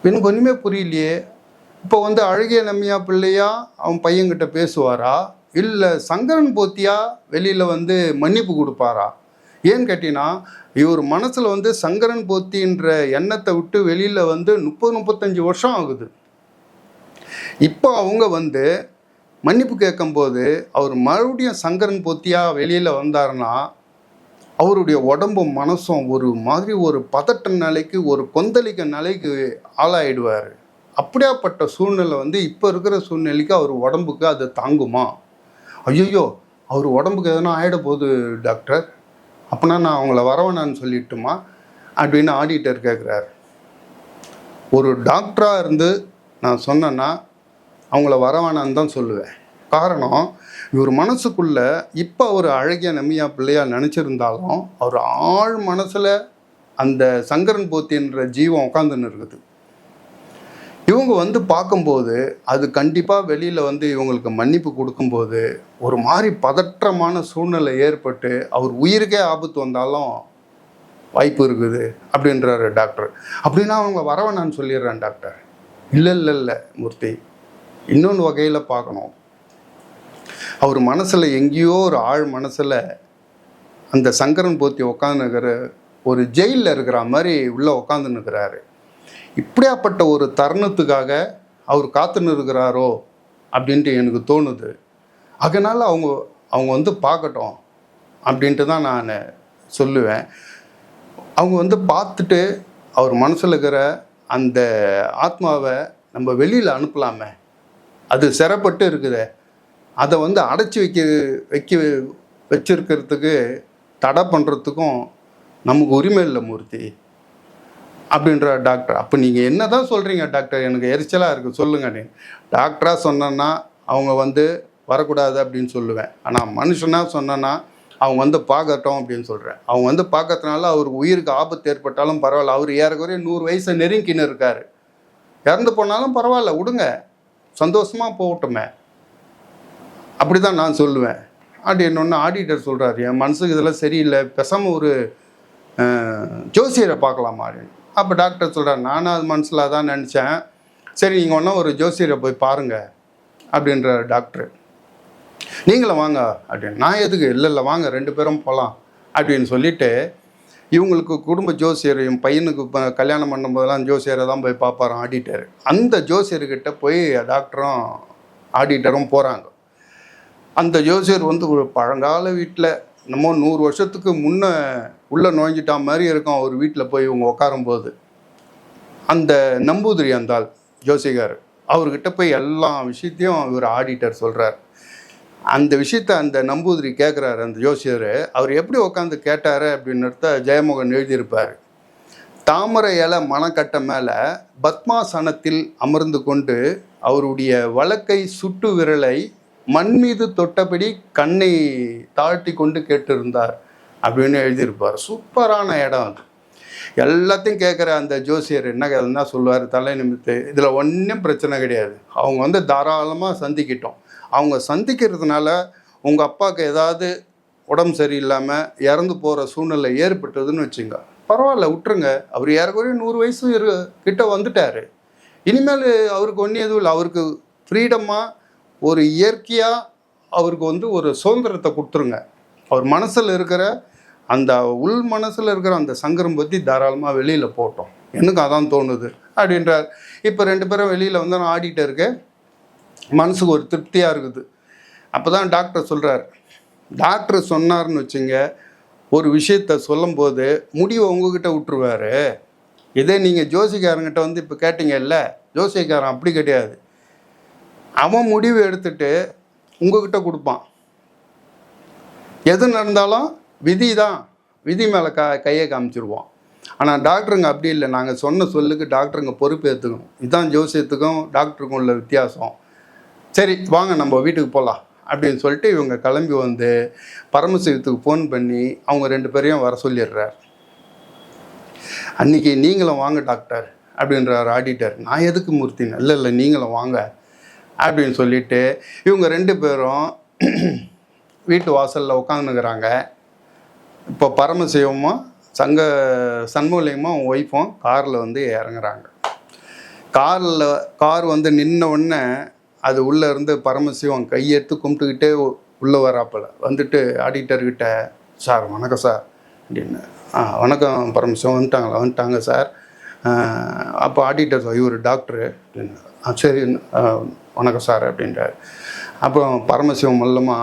எனக்கு ஒன்றுமே புரியலையே. இப்போ வந்து அழகிய நம்பியா பிள்ளையா அவன் பையன்கிட்ட பேசுவாரா, இல்லை சங்கரன் போத்தியா வெளியில் வந்து மன்னிப்பு கொடுப்பாரா? ஏன்னு கேட்டிங்கன்னா, இவர் மனசில் வந்து சங்கரன் போத்தின்ற எண்ணத்தை விட்டு வெளியில் வந்து 30-35 வருஷம் ஆகுது. இப்போ அவங்க வந்து மன்னிப்பு கேட்கும்போது அவர் மறுபடியும் சங்கரன் போத்தியாக வெளியில் வந்தாருன்னா, அவருடைய உடம்பும் மனசும் ஒரு மாதிரி ஒரு பதட்ட நிலைக்கு, ஒரு கொந்தளிக்க நிலைக்கு ஆளாயிடுவார். அப்படியாப்பட்ட சூழ்நிலை வந்து இப்போ இருக்கிற சூழ்நிலைக்கு அவர் உடம்புக்கு அது தாங்குமா? ஐயோ, அவர் உடம்புக்கு எதனா ஆகிட போகுது டாக்டர், அப்படின்னா நான் அவங்கள வரவேணான்னு சொல்லிட்டுமா அப்படின்னு ஆடிட்டர் கேட்குறாரு. ஒரு டாக்டராக இருந்து நான் சொன்னேன்னா அவங்கள வரவேணான்னு தான் சொல்லுவேன். காரணம், இவர் மனசுக்குள்ளே இப்போ அவர் அழகிய நம்பியா பிள்ளையா நினச்சிருந்தாலும் அவர் ஆழ் மனசில் அந்த சங்கரன் போத்தின்ற ஜீவம் உட்காந்துன்னு இருக்குது. இவங்க வந்து பார்க்கும்போது அது கண்டிப்பாக வெளியில் வந்து இவங்களுக்கு மன்னிப்பு கொடுக்கும்போது ஒரு மாதிரி பதற்றமான சூழ்நிலை ஏற்பட்டு அவர் உயிருக்கே ஆபத்து வந்தாலும் வாய்ப்பு இருக்குது அப்படின்றாரு டாக்டர். அப்படின்னா அவங்க வரவை நான் சொல்லிடுறேன் டாக்டர். இல்லை மூர்த்தி, இன்னொன்று வகையில் பார்க்கணும். அவர் மனசில் எங்கேயோ ஒரு ஆழ் மனசில் அந்த சங்கரன் போத்தி உட்காந்துக்கிற ஒரு ஜெயிலில் இருக்கிற மாதிரி உள்ளே உட்காந்துன்னுக்கிறாரு. இப்படியாப்பட்ட ஒரு தருணத்துக்காக அவர் காத்துன்னு இருக்கிறாரோ அப்படின்ட்டு எனக்கு தோணுது. அதனால் அவங்க வந்து பார்க்கட்டும் அப்படின்ட்டு தான் நான் சொல்லுவேன். அவங்க வந்து பார்த்துட்டு அவர் மனசில் இருக்கிற அந்த ஆத்மாவை நம்ம வெளியில் அனுப்பலாமே. அது சிறப்பட்டு இருக்குதே, அதை வந்து அடைச்சி வச்சிருக்கிறதுக்கு தடை பண்ணுறதுக்கும் நமக்கு உரிமை இல்லை மூர்த்தி அப்படின்ற டாக்டர். அப்போ நீங்கள் என்ன தான் சொல்கிறீங்க டாக்டர், எனக்கு எரிச்சலாக இருக்குது சொல்லுங்க. நீ டாக்டராக சொன்னேன்னா அவங்க வந்து வரக்கூடாது அப்படின்னு சொல்லுவேன். ஆனால் மனுஷனாக சொன்னேன்னா அவங்க வந்து பார்க்கட்டும் அப்படின்னு சொல்கிறேன். அவங்க வந்து பார்க்கறதுனால அவருக்கு உயிருக்கு ஆபத்து ஏற்பட்டாலும் பரவாயில்ல. அவர் ஏறக்குறைய 100 வயசை நெருங்கின்னு இருக்கார். இறந்து போனாலும் பரவாயில்ல, விடுங்க, சந்தோஷமாக போகட்டுமே, அப்படி தான் நான் சொல்லுவேன். அப்படின்னு ஆடிட்டர் சொல்கிறார், என் மனசுக்கு இதெல்லாம் சரியில்லை, பேசாமல் ஒரு ஜோசியரை பார்க்கலாமா அப்படின்னு. அப்போ டாக்டர் சொல்கிறார், நானும் அது மனசில் தான் நினச்சேன், சரி நீங்கள் ஒன்றா ஒரு ஜோசியரை போய் பாருங்கள் அப்படின்ற டாக்டர். நீங்களும் வாங்க அப்படின்னு. நான் எதுக்கு, இல்லை வாங்க 2 பேரும் போகலாம் அப்படின்னு சொல்லிவிட்டு இவங்களுக்கு குடும்ப ஜோசியர், என் பையனுக்கு இப்போ கல்யாணம் பண்ணும்போதெல்லாம் ஜோசியரை தான் போய் பார்ப்பாராம் ஆடிட்டர். அந்த ஜோசியர்கிட்ட போய் டாக்டரும் ஆடிட்டரும் போகிறாங்க. அந்த ஜோசியர் வந்து ஒரு பழங்கால வீட்டில் நம்ம 100 வருஷத்துக்கு முன்னே உள்ளே நுழைஞ்சிட்டா மாதிரி இருக்கும். அவர் வீட்டில் போய் இவங்க உட்காரும்போது அந்த நம்பூதிரி அந்தாள் ஜோசிகார் அவர்கிட்ட போய் எல்லா விஷயத்தையும் இவர் ஆடிட்டர் சொல்கிறார். அந்த விஷயத்த அந்த நம்பூதிரி கேட்குறாரு. அந்த ஜோசியர் அவர் எப்படி உட்காந்து கேட்டார் அப்படின்றத ஜெயமோகன் எழுதியிருப்பார். தாமரை இலை மணக்கட்டை மேலே பத்மாசனத்தில் அமர்ந்து கொண்டு அவருடைய வலக்கை சுட்டு விரலை மண் மீது தொட்டபடி கண்ணை தாழ்த்தி கொண்டு கேட்டிருந்தார் அப்படின்னு எழுதியிருப்பார். சூப்பரான இடம் அது. எல்லாத்தையும் கேட்குற அந்த ஜோசியர் என்ன கதைன்னா சொல்லுவார், தலை நிமித்து, இதில் ஒன்றும் பிரச்சனை கிடையாது, அவங்க வந்து தாராளமாக சந்திக்கிட்டோம். அவங்க சந்திக்கிறதுனால உங்கள் அப்பாவுக்கு ஏதாவது உடம்பு சரியில்லாமல் இறந்து போகிற சூழ்நிலை ஏற்பட்டதுன்னு வச்சுங்க, பரவாயில்ல விட்டுருங்க, அவர் ஏறக்குறைய 100 வயசு கிட்ட வந்துட்டார், இனிமேல் அவருக்கு ஒன்றும் எதுவும் இல்லை, அவருக்கு ஃப்ரீடமாக ஒரு இயற்கையாக அவருக்கு வந்து ஒரு சுதந்திரத்தை கொடுத்துருங்க. அவர் மனசில் இருக்கிற அந்த உள் மனசில் இருக்கிற அந்த சங்கரம் பற்றி தாராளமாக வெளியில் போட்டோம், எனக்கு அதான் தோணுது அப்படின்றார். இப்போ 2 பேரும் வெளியில் வந்து நான் ஆடிட்டருக்கு மனசுக்கு ஒரு திருப்தியாக இருக்குது. அப்போ தான் டாக்டர் சொல்கிறார். டாக்டர் சொன்னார்னு வச்சுங்க, ஒரு விஷயத்த சொல்லும்போது முடிவை உங்ககிட்ட விட்டுருவார். இதே நீங்கள் ஜோசிக்காரங்கிட்ட வந்து இப்போ கேட்டீங்க இல்லை, ஜோசிக்காரன் அப்படி கிடையாது, அவன் முடிவு எடுத்துட்டு உங்ககிட்ட கொடுப்பான். எது நடந்தாலும் விதி தான், விதி மேலே கையை காமிச்சிருவோம். ஆனால் டாக்டருங்க அப்படி இல்லை, நாங்கள் சொன்ன சொல்லுக்கு டாக்டருங்க பொறுப்பு ஏற்றுக்கணும். இதுதான் ஜோசியத்துக்கும் டாக்டருக்கும் உள்ள வித்தியாசம். சரி வாங்க நம்ம வீட்டுக்கு போகலாம் அப்படின்னு சொல்லிட்டு இவங்க கிளம்பி வந்து பரமசிவத்துக்கு ஃபோன் பண்ணி அவங்க 2 பேரையும் வர சொல்லிடுறார். அன்றைக்கி நீங்களும் வாங்க டாக்டர் அப்படின்றார் ஆடிட்டர். நான் எதுக்கு மூர்த்தின்னு, இல்லை நீங்களும் வாங்க அப்படின்னு சொல்லிவிட்டு இவங்க 2 பேரும் வீட்டு வாசலில் உட்காந்துக்கிறாங்க. இப்போ பரமசிவமும் சண்முகலிங்கமும் அவங்க ஒய்ஃபும் காரில் வந்து இறங்குறாங்க. கார் வந்து நின்ன உடனே அது உள்ளே இருந்து பரமசிவம் கையெடுத்து கும்பிட்டுக்கிட்டே உள்ளே வராப்பில் வந்துட்டு ஆடிட்டர்கிட்ட, சார் வணக்கம் சார் அப்படின்னு. வணக்கம் பரமசிவம், வந்துட்டாங்க சார். அப்போ ஆடிட்டர் இவர் டாக்டரு அப்படின்னு. சரி வணக்கம் சார் அப்படின்றார். அப்புறம் பரமசிவம் மல்லமா,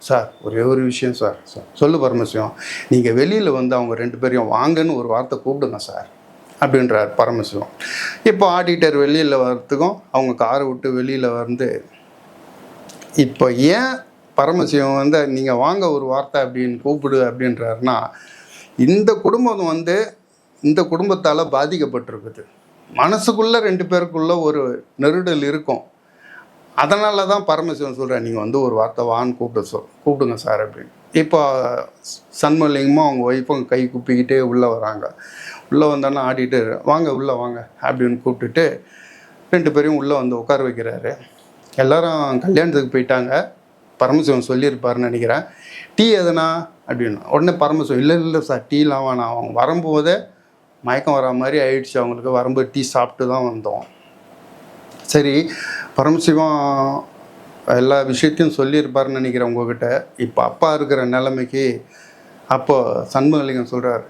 சார் ஒரே ஒரு விஷயம் சார். சொல்லு பரமசிவம், நீங்கள் வெளியில் வந்து அவங்க 2 பேரையும் வாங்கன்னு ஒரு வார்த்தை கூப்பிடுங்க சார் அப்படின்றார் பரமசிவம். இப்போ ஆடிட்டர் வெளியில் வர்றதுக்கும் அவங்க காரை விட்டு வெளியில் வந்து, இப்போ ஏன் பரமசிவம் வந்து நீங்கள் வாங்க ஒரு வார்த்தை அப்படின்னு கூப்பிடு அப்படின்றாருன்னா, இந்த குடும்பம் வந்து இந்த குடும்பத்தால் பாதிக்கப்பட்டிருக்குது. மனசுக்குள்ளே 2 பேருக்குள்ளே ஒரு நெருடல் இருக்கும். அதனால தான் பரமசிவன் சொல்கிறேன், நீங்கள் வந்து ஒரு வார்த்தை வான்னு கூப்பிடுங்க சார் அப்படின்னு. இப்போ சண்முகலிங்கமும் அவங்க ஒய்ஃபும் கை குப்பிக்கிட்டே உள்ளே வராங்க. உள்ளே வந்தோன்னா ஆடிட்டர், வாங்க உள்ளே வாங்க அப்படின்னு கூப்பிட்டுட்டு 2 பேரையும் உள்ளே வந்து உட்கார வைக்கிறாரு. எல்லாரும் கல்யாணத்துக்கு போயிட்டாங்க. பரமசிவன் சொல்லியிருப்பாருன்னு நினைக்கிறேன். டீ எதுனா அப்படின்னு. உடனே பரமசிவம் இல்லை சார் டீலாம் வேணாம், அவங்க வரும்போதே மயக்கம் வர மாதிரி ஆயிடுச்சு அவங்களுக்கு, வரும்போது டீ சாப்பிட்டு தான் வந்தோம். சரி, பரமசிவம் எல்லா விஷயத்தையும் சொல்லியிருப்பாருன்னு நினைக்கிறேன் உங்ககிட்ட. இப்போ அப்பா இருக்கிற நிலைமைக்கு அப்போ சண்முகலிங்கம் சொல்கிறார்,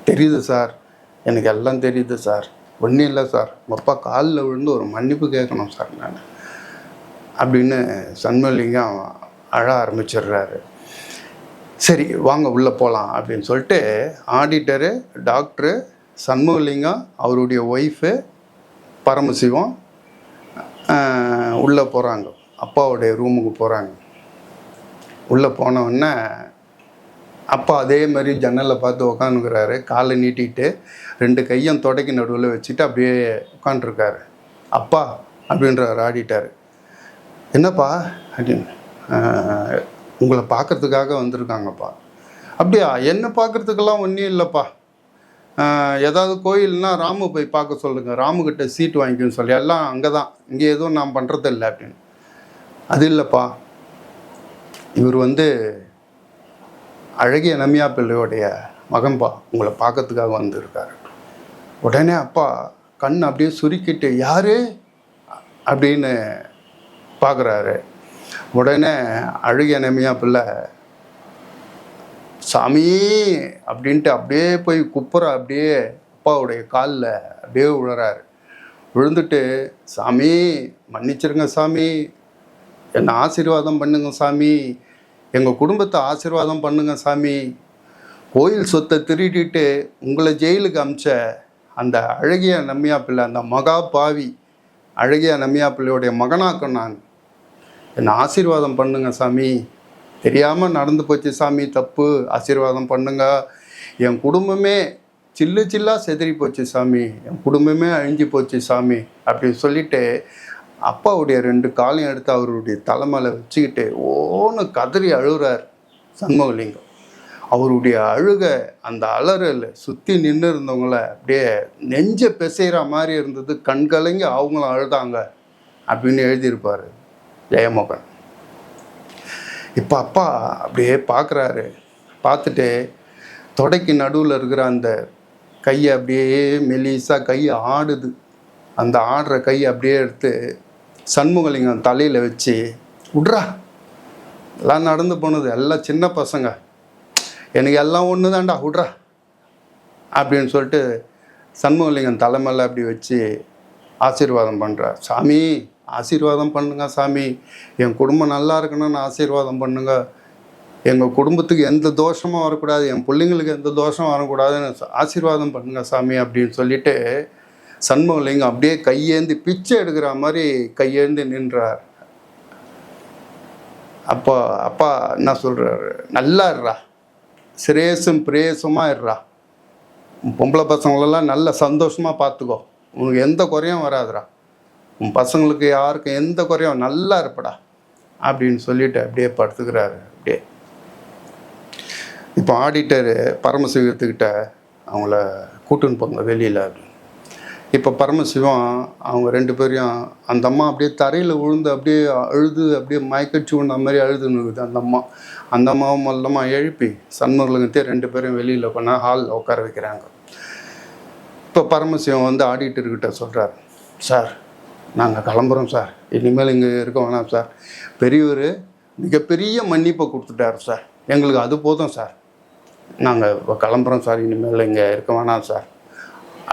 தெரியுது சார், எனக்கு எல்லாம் தெரியுது சார், ஒன்றும் இல்லை சார், உங்கள் அப்பா காலில் விழுந்து ஒரு மன்னிப்பு கேட்கணும் சார் நான் அப்படின்னு சண்முகலிங்கம் அழ ஆரம்பிச்சிடுறாரு. சரி வாங்க உள்ளே போகலாம் அப்படின்னு சொல்லிட்டு ஆடிட்டரு, டாக்டரு, சண்முகலிங்கம், அவருடைய ஒய்ஃபு, பரமசிவம் உள்ளே போகிறாங்க. அப்பாவுடைய ரூமுக்கு போகிறாங்க. உள்ளே போனவுடனே அப்பா அதே மாதிரி ஜன்னலை பார்த்து உக்காந்துக்கிறாரு. காலை நீட்டிக்கிட்டு 2 கையும் தொடைக்கு நடுவில் வச்சுட்டு அப்படியே உட்காண்ட்ருக்காரு. அப்பா அப்படின்றார் ஆடிட்டார். என்னப்பா அப்படின்னு. உங்களை பார்க்குறதுக்காக வந்திருக்காங்கப்பா. அப்படியா, என்ன பார்க்குறதுக்கெல்லாம் ஒன்றும் இல்லைப்பா, ஏதாவது கோயில்னா ராமு போய் பார்க்க சொல்லுங்கள், ராமுக்கிட்ட சீட்டு வாங்கிக்கணும்னு சொல்லி எல்லாம் அங்கே தான், இங்கே எதுவும் நான் பண்ணுறதில்லை அப்படின்னு. அது இல்லைப்பா, இவர் அழகிய நமியா பிள்ளையோடைய மகன்பா, உங்களை பார்க்கறதுக்காக வந்திருக்காரு. உடனே அப்பா கண் அப்படியே சுருக்கிட்டு யாரு அப்படின்னு பார்க்குறாரு. உடனே அழகிய நமியா பிள்ளை சாமி அப்படின்ட்டு அப்படியே போய் குப்புற அப்படியே அப்பாவுடைய காலில் அப்படியே விழுறாரு. விழுந்துட்டு சாமி மன்னிச்சிருங்க சாமி, என்னை ஆசீர்வாதம் பண்ணுங்க சாமி, எங்கள் குடும்பத்தை ஆசீர்வாதம் பண்ணுங்க சாமி, கோயில் சொத்தை திருடிட்டு உங்களை ஜெயிலுக்கு அமிச்ச அந்த அழகிய நம்பியா பிள்ளை, அந்த மகா பாவி அழகிய நம்பியா பிள்ளையோடைய மகனாக்கும் நான், என்னை ஆசீர்வாதம் பண்ணுங்க சாமி, தெரியாமல் நடந்து போச்சு சாமி, தப்பு, ஆசீர்வாதம் பண்ணுங்க, என் குடும்பமே சில்லு சில்லாக செதறி போச்சு சாமி, என் குடும்பமே அழிஞ்சு போச்சு சாமி அப்படின்னு சொல்லிட்டு அப்பாவுடைய 2 காலையும் எடுத்து அவருடைய தலைமையில் வச்சுக்கிட்டு ஓன்னு கதறி அழுகிறார் சண்முகலிங்கம். அவருடைய அழுக, அந்த அலறல் சுற்றி நின்று இருந்தவங்கள அப்படியே நெஞ்ச பிசைகிற மாதிரி இருந்தது. கண்கலங்கி அவங்களும் அழுதாங்க அப்படின்னு எழுதியிருப்பார் ஜெயமோகன். இப்போ அப்பா அப்படியே பார்க்குறாரு. பார்த்துட்டு தொடைக்கு நடுவில் இருக்கிற அந்த கையை அப்படியே மெலிசாக கை ஆடுது. அந்த ஆடுற கையை அப்படியே எடுத்து சண்முகலிங்கம் தலையில் வச்சு, விட்றா, எல்லாம் நடந்து போனது, எல்லாம் சின்ன பசங்க, எனக்கு எல்லாம் ஒன்று தான்டா, விட்றா அப்படின்னு சொல்லிட்டு சண்முகலிங்கம் தலைமையில் அப்படி வச்சு ஆசீர்வாதம் பண்ணுறார். சாமி ஆசீர்வாதம் பண்ணுங்க சாமி, என் குடும்பம் நல்லா இருக்கணும்னு ஆசீர்வாதம் பண்ணுங்க, எங்கள் குடும்பத்துக்கு எந்த தோஷமும் வரக்கூடாது, என் பிள்ளைங்களுக்கு எந்த தோஷம் வரக்கூடாதுன்னு ஆசீர்வாதம் பண்ணுங்க சாமி அப்படின்னு சொல்லிட்டு சண்முகலிங்கம் அப்படியே கையேந்தி பிச்சை எடுக்கிற மாதிரி கையேந்தி நின்றார். அப்பா என்ன சொல்கிறாரு, நல்லா இருறா, சிரேசும் பிரேசமாக இருறா, பொம்பளை பசங்களெல்லாம் நல்ல சந்தோஷமாக பார்த்துக்கோ, உனக்கு எந்த குறையும் வராதுடா, உன் பசங்களுக்கு யாருக்கும் எந்த குறையும், நல்லா இருப்படா அப்படின்னு சொல்லிட்டு அப்படியே படுத்துக்கிறாரு. அப்படியே இப்போ ஆடிட்டரு பரமசிவத்துக்கிட்ட அவங்கள கூட்டுன்னு போங்க வெளியில் அப்படின்னு. இப்போ பரமசிவம் அவங்க 2 பேரையும், அந்த அம்மா அப்படியே தரையில் விழுந்து அப்படியே அழுது அப்படியே மயக்கடிச்சு விழுந்த மாதிரி அழுதுன்னு இருக்குது அந்த அம்மா. அந்த அம்மாவும் மொல்லமாக எழுப்பி சண்முகலிங்கத்தை 2 பேரும் வெளியில் பண்ணால் ஹாலில் உட்கார வைக்கிறாங்க. இப்போ பரமசிவம் ஆடிட்டர்கிட்ட சொல்கிறார், சார் நாங்கள் கிளம்புறோம் சார், இனிமேல் இங்கே இருக்க வேணாம் சார், பெரியவர் மிகப்பெரிய மன்னிப்பை கொடுத்துட்டார் சார், எங்களுக்கு அது போதும் சார், நாங்கள் கிளம்புறோம் சார், இனிமேல் இங்கே இருக்க வேணாம் சார்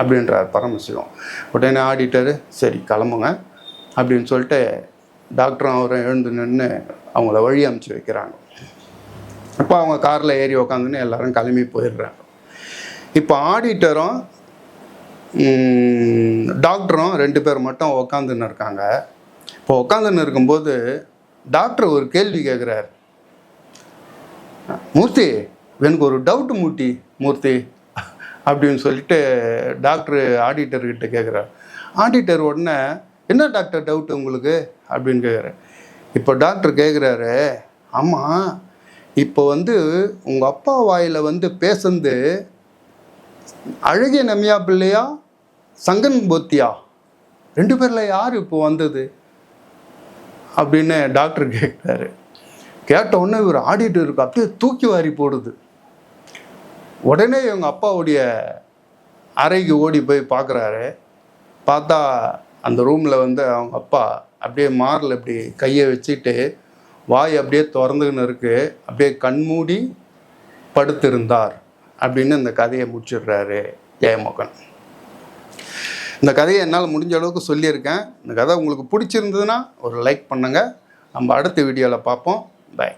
அப்படின்றார் பரமசிவம். உடனே ஆடிட்டரு சரி கிளம்புங்க அப்படின்னு சொல்லிட்டு டாக்டரும் அவரும் எழுந்து நின்று அவங்கள வழி அமுச்சு வைக்கிறாங்க. அப்போ அவங்க காரில் ஏறி உக்காந்துன்னு எல்லாரும் கிளம்பி போயிடுறாங்க. இப்போ ஆடிட்டரும் டாக்டரும் 2 பேர் மட்டும் உக்காந்துன்னு இருக்காங்க. இப்போ உக்காந்துன்னு இருக்கும்போது டாக்டர் ஒரு கேள்வி கேட்குறாரு, மூர்த்தி எனக்கு ஒரு டவுட்டு மூர்த்தி அப்படின்னு சொல்லிட்டு டாக்டர் ஆடிட்டர்கிட்ட கேட்குறார். ஆடிட்டர் உடனே என்ன டாக்டர் டவுட்டு உங்களுக்கு அப்படின்னு கேட்குறாரு. இப்போ டாக்டர் கேட்குறாரு, ஆமாம் இப்போ உங்கள் அப்பா வாயில் பேசுனது அழகிய நமியா பிள்ளையா சங்கன் போத்தியா 2 பேரில் யார் இப்போ வந்தது அப்படின்னு டாக்டர் கேட்குறாரு. கேட்ட உடனே இவர் ஆடிட்டு இருக்கு, அப்படியே தூக்கி வாரி போடுது. உடனே இவங்க அப்பாவுடைய அறைக்கு ஓடி போய் பார்க்குறாரு. பார்த்தா அந்த ரூமில் வந்து அவங்க அப்பா அப்படியே மாரில் இப்படி கையை வச்சுட்டு வாய் அப்படியே திறந்துக்கின்னு இருக்கு, அப்படியே கண்மூடி படுத்திருந்தார் அப்படின்னு இந்த கதையை முடிச்சிடுறாரு ஜெயமோகன். இந்த கதையை என்னால் முடிஞ்ச அளவுக்கு சொல்லியிருக்கேன். இந்த கதை உங்களுக்கு பிடிச்சிருந்ததுன்னா ஒரு லைக் பண்ணுங்கள். நம்ம அடுத்த வீடியோவில் பார்ப்போம். பை.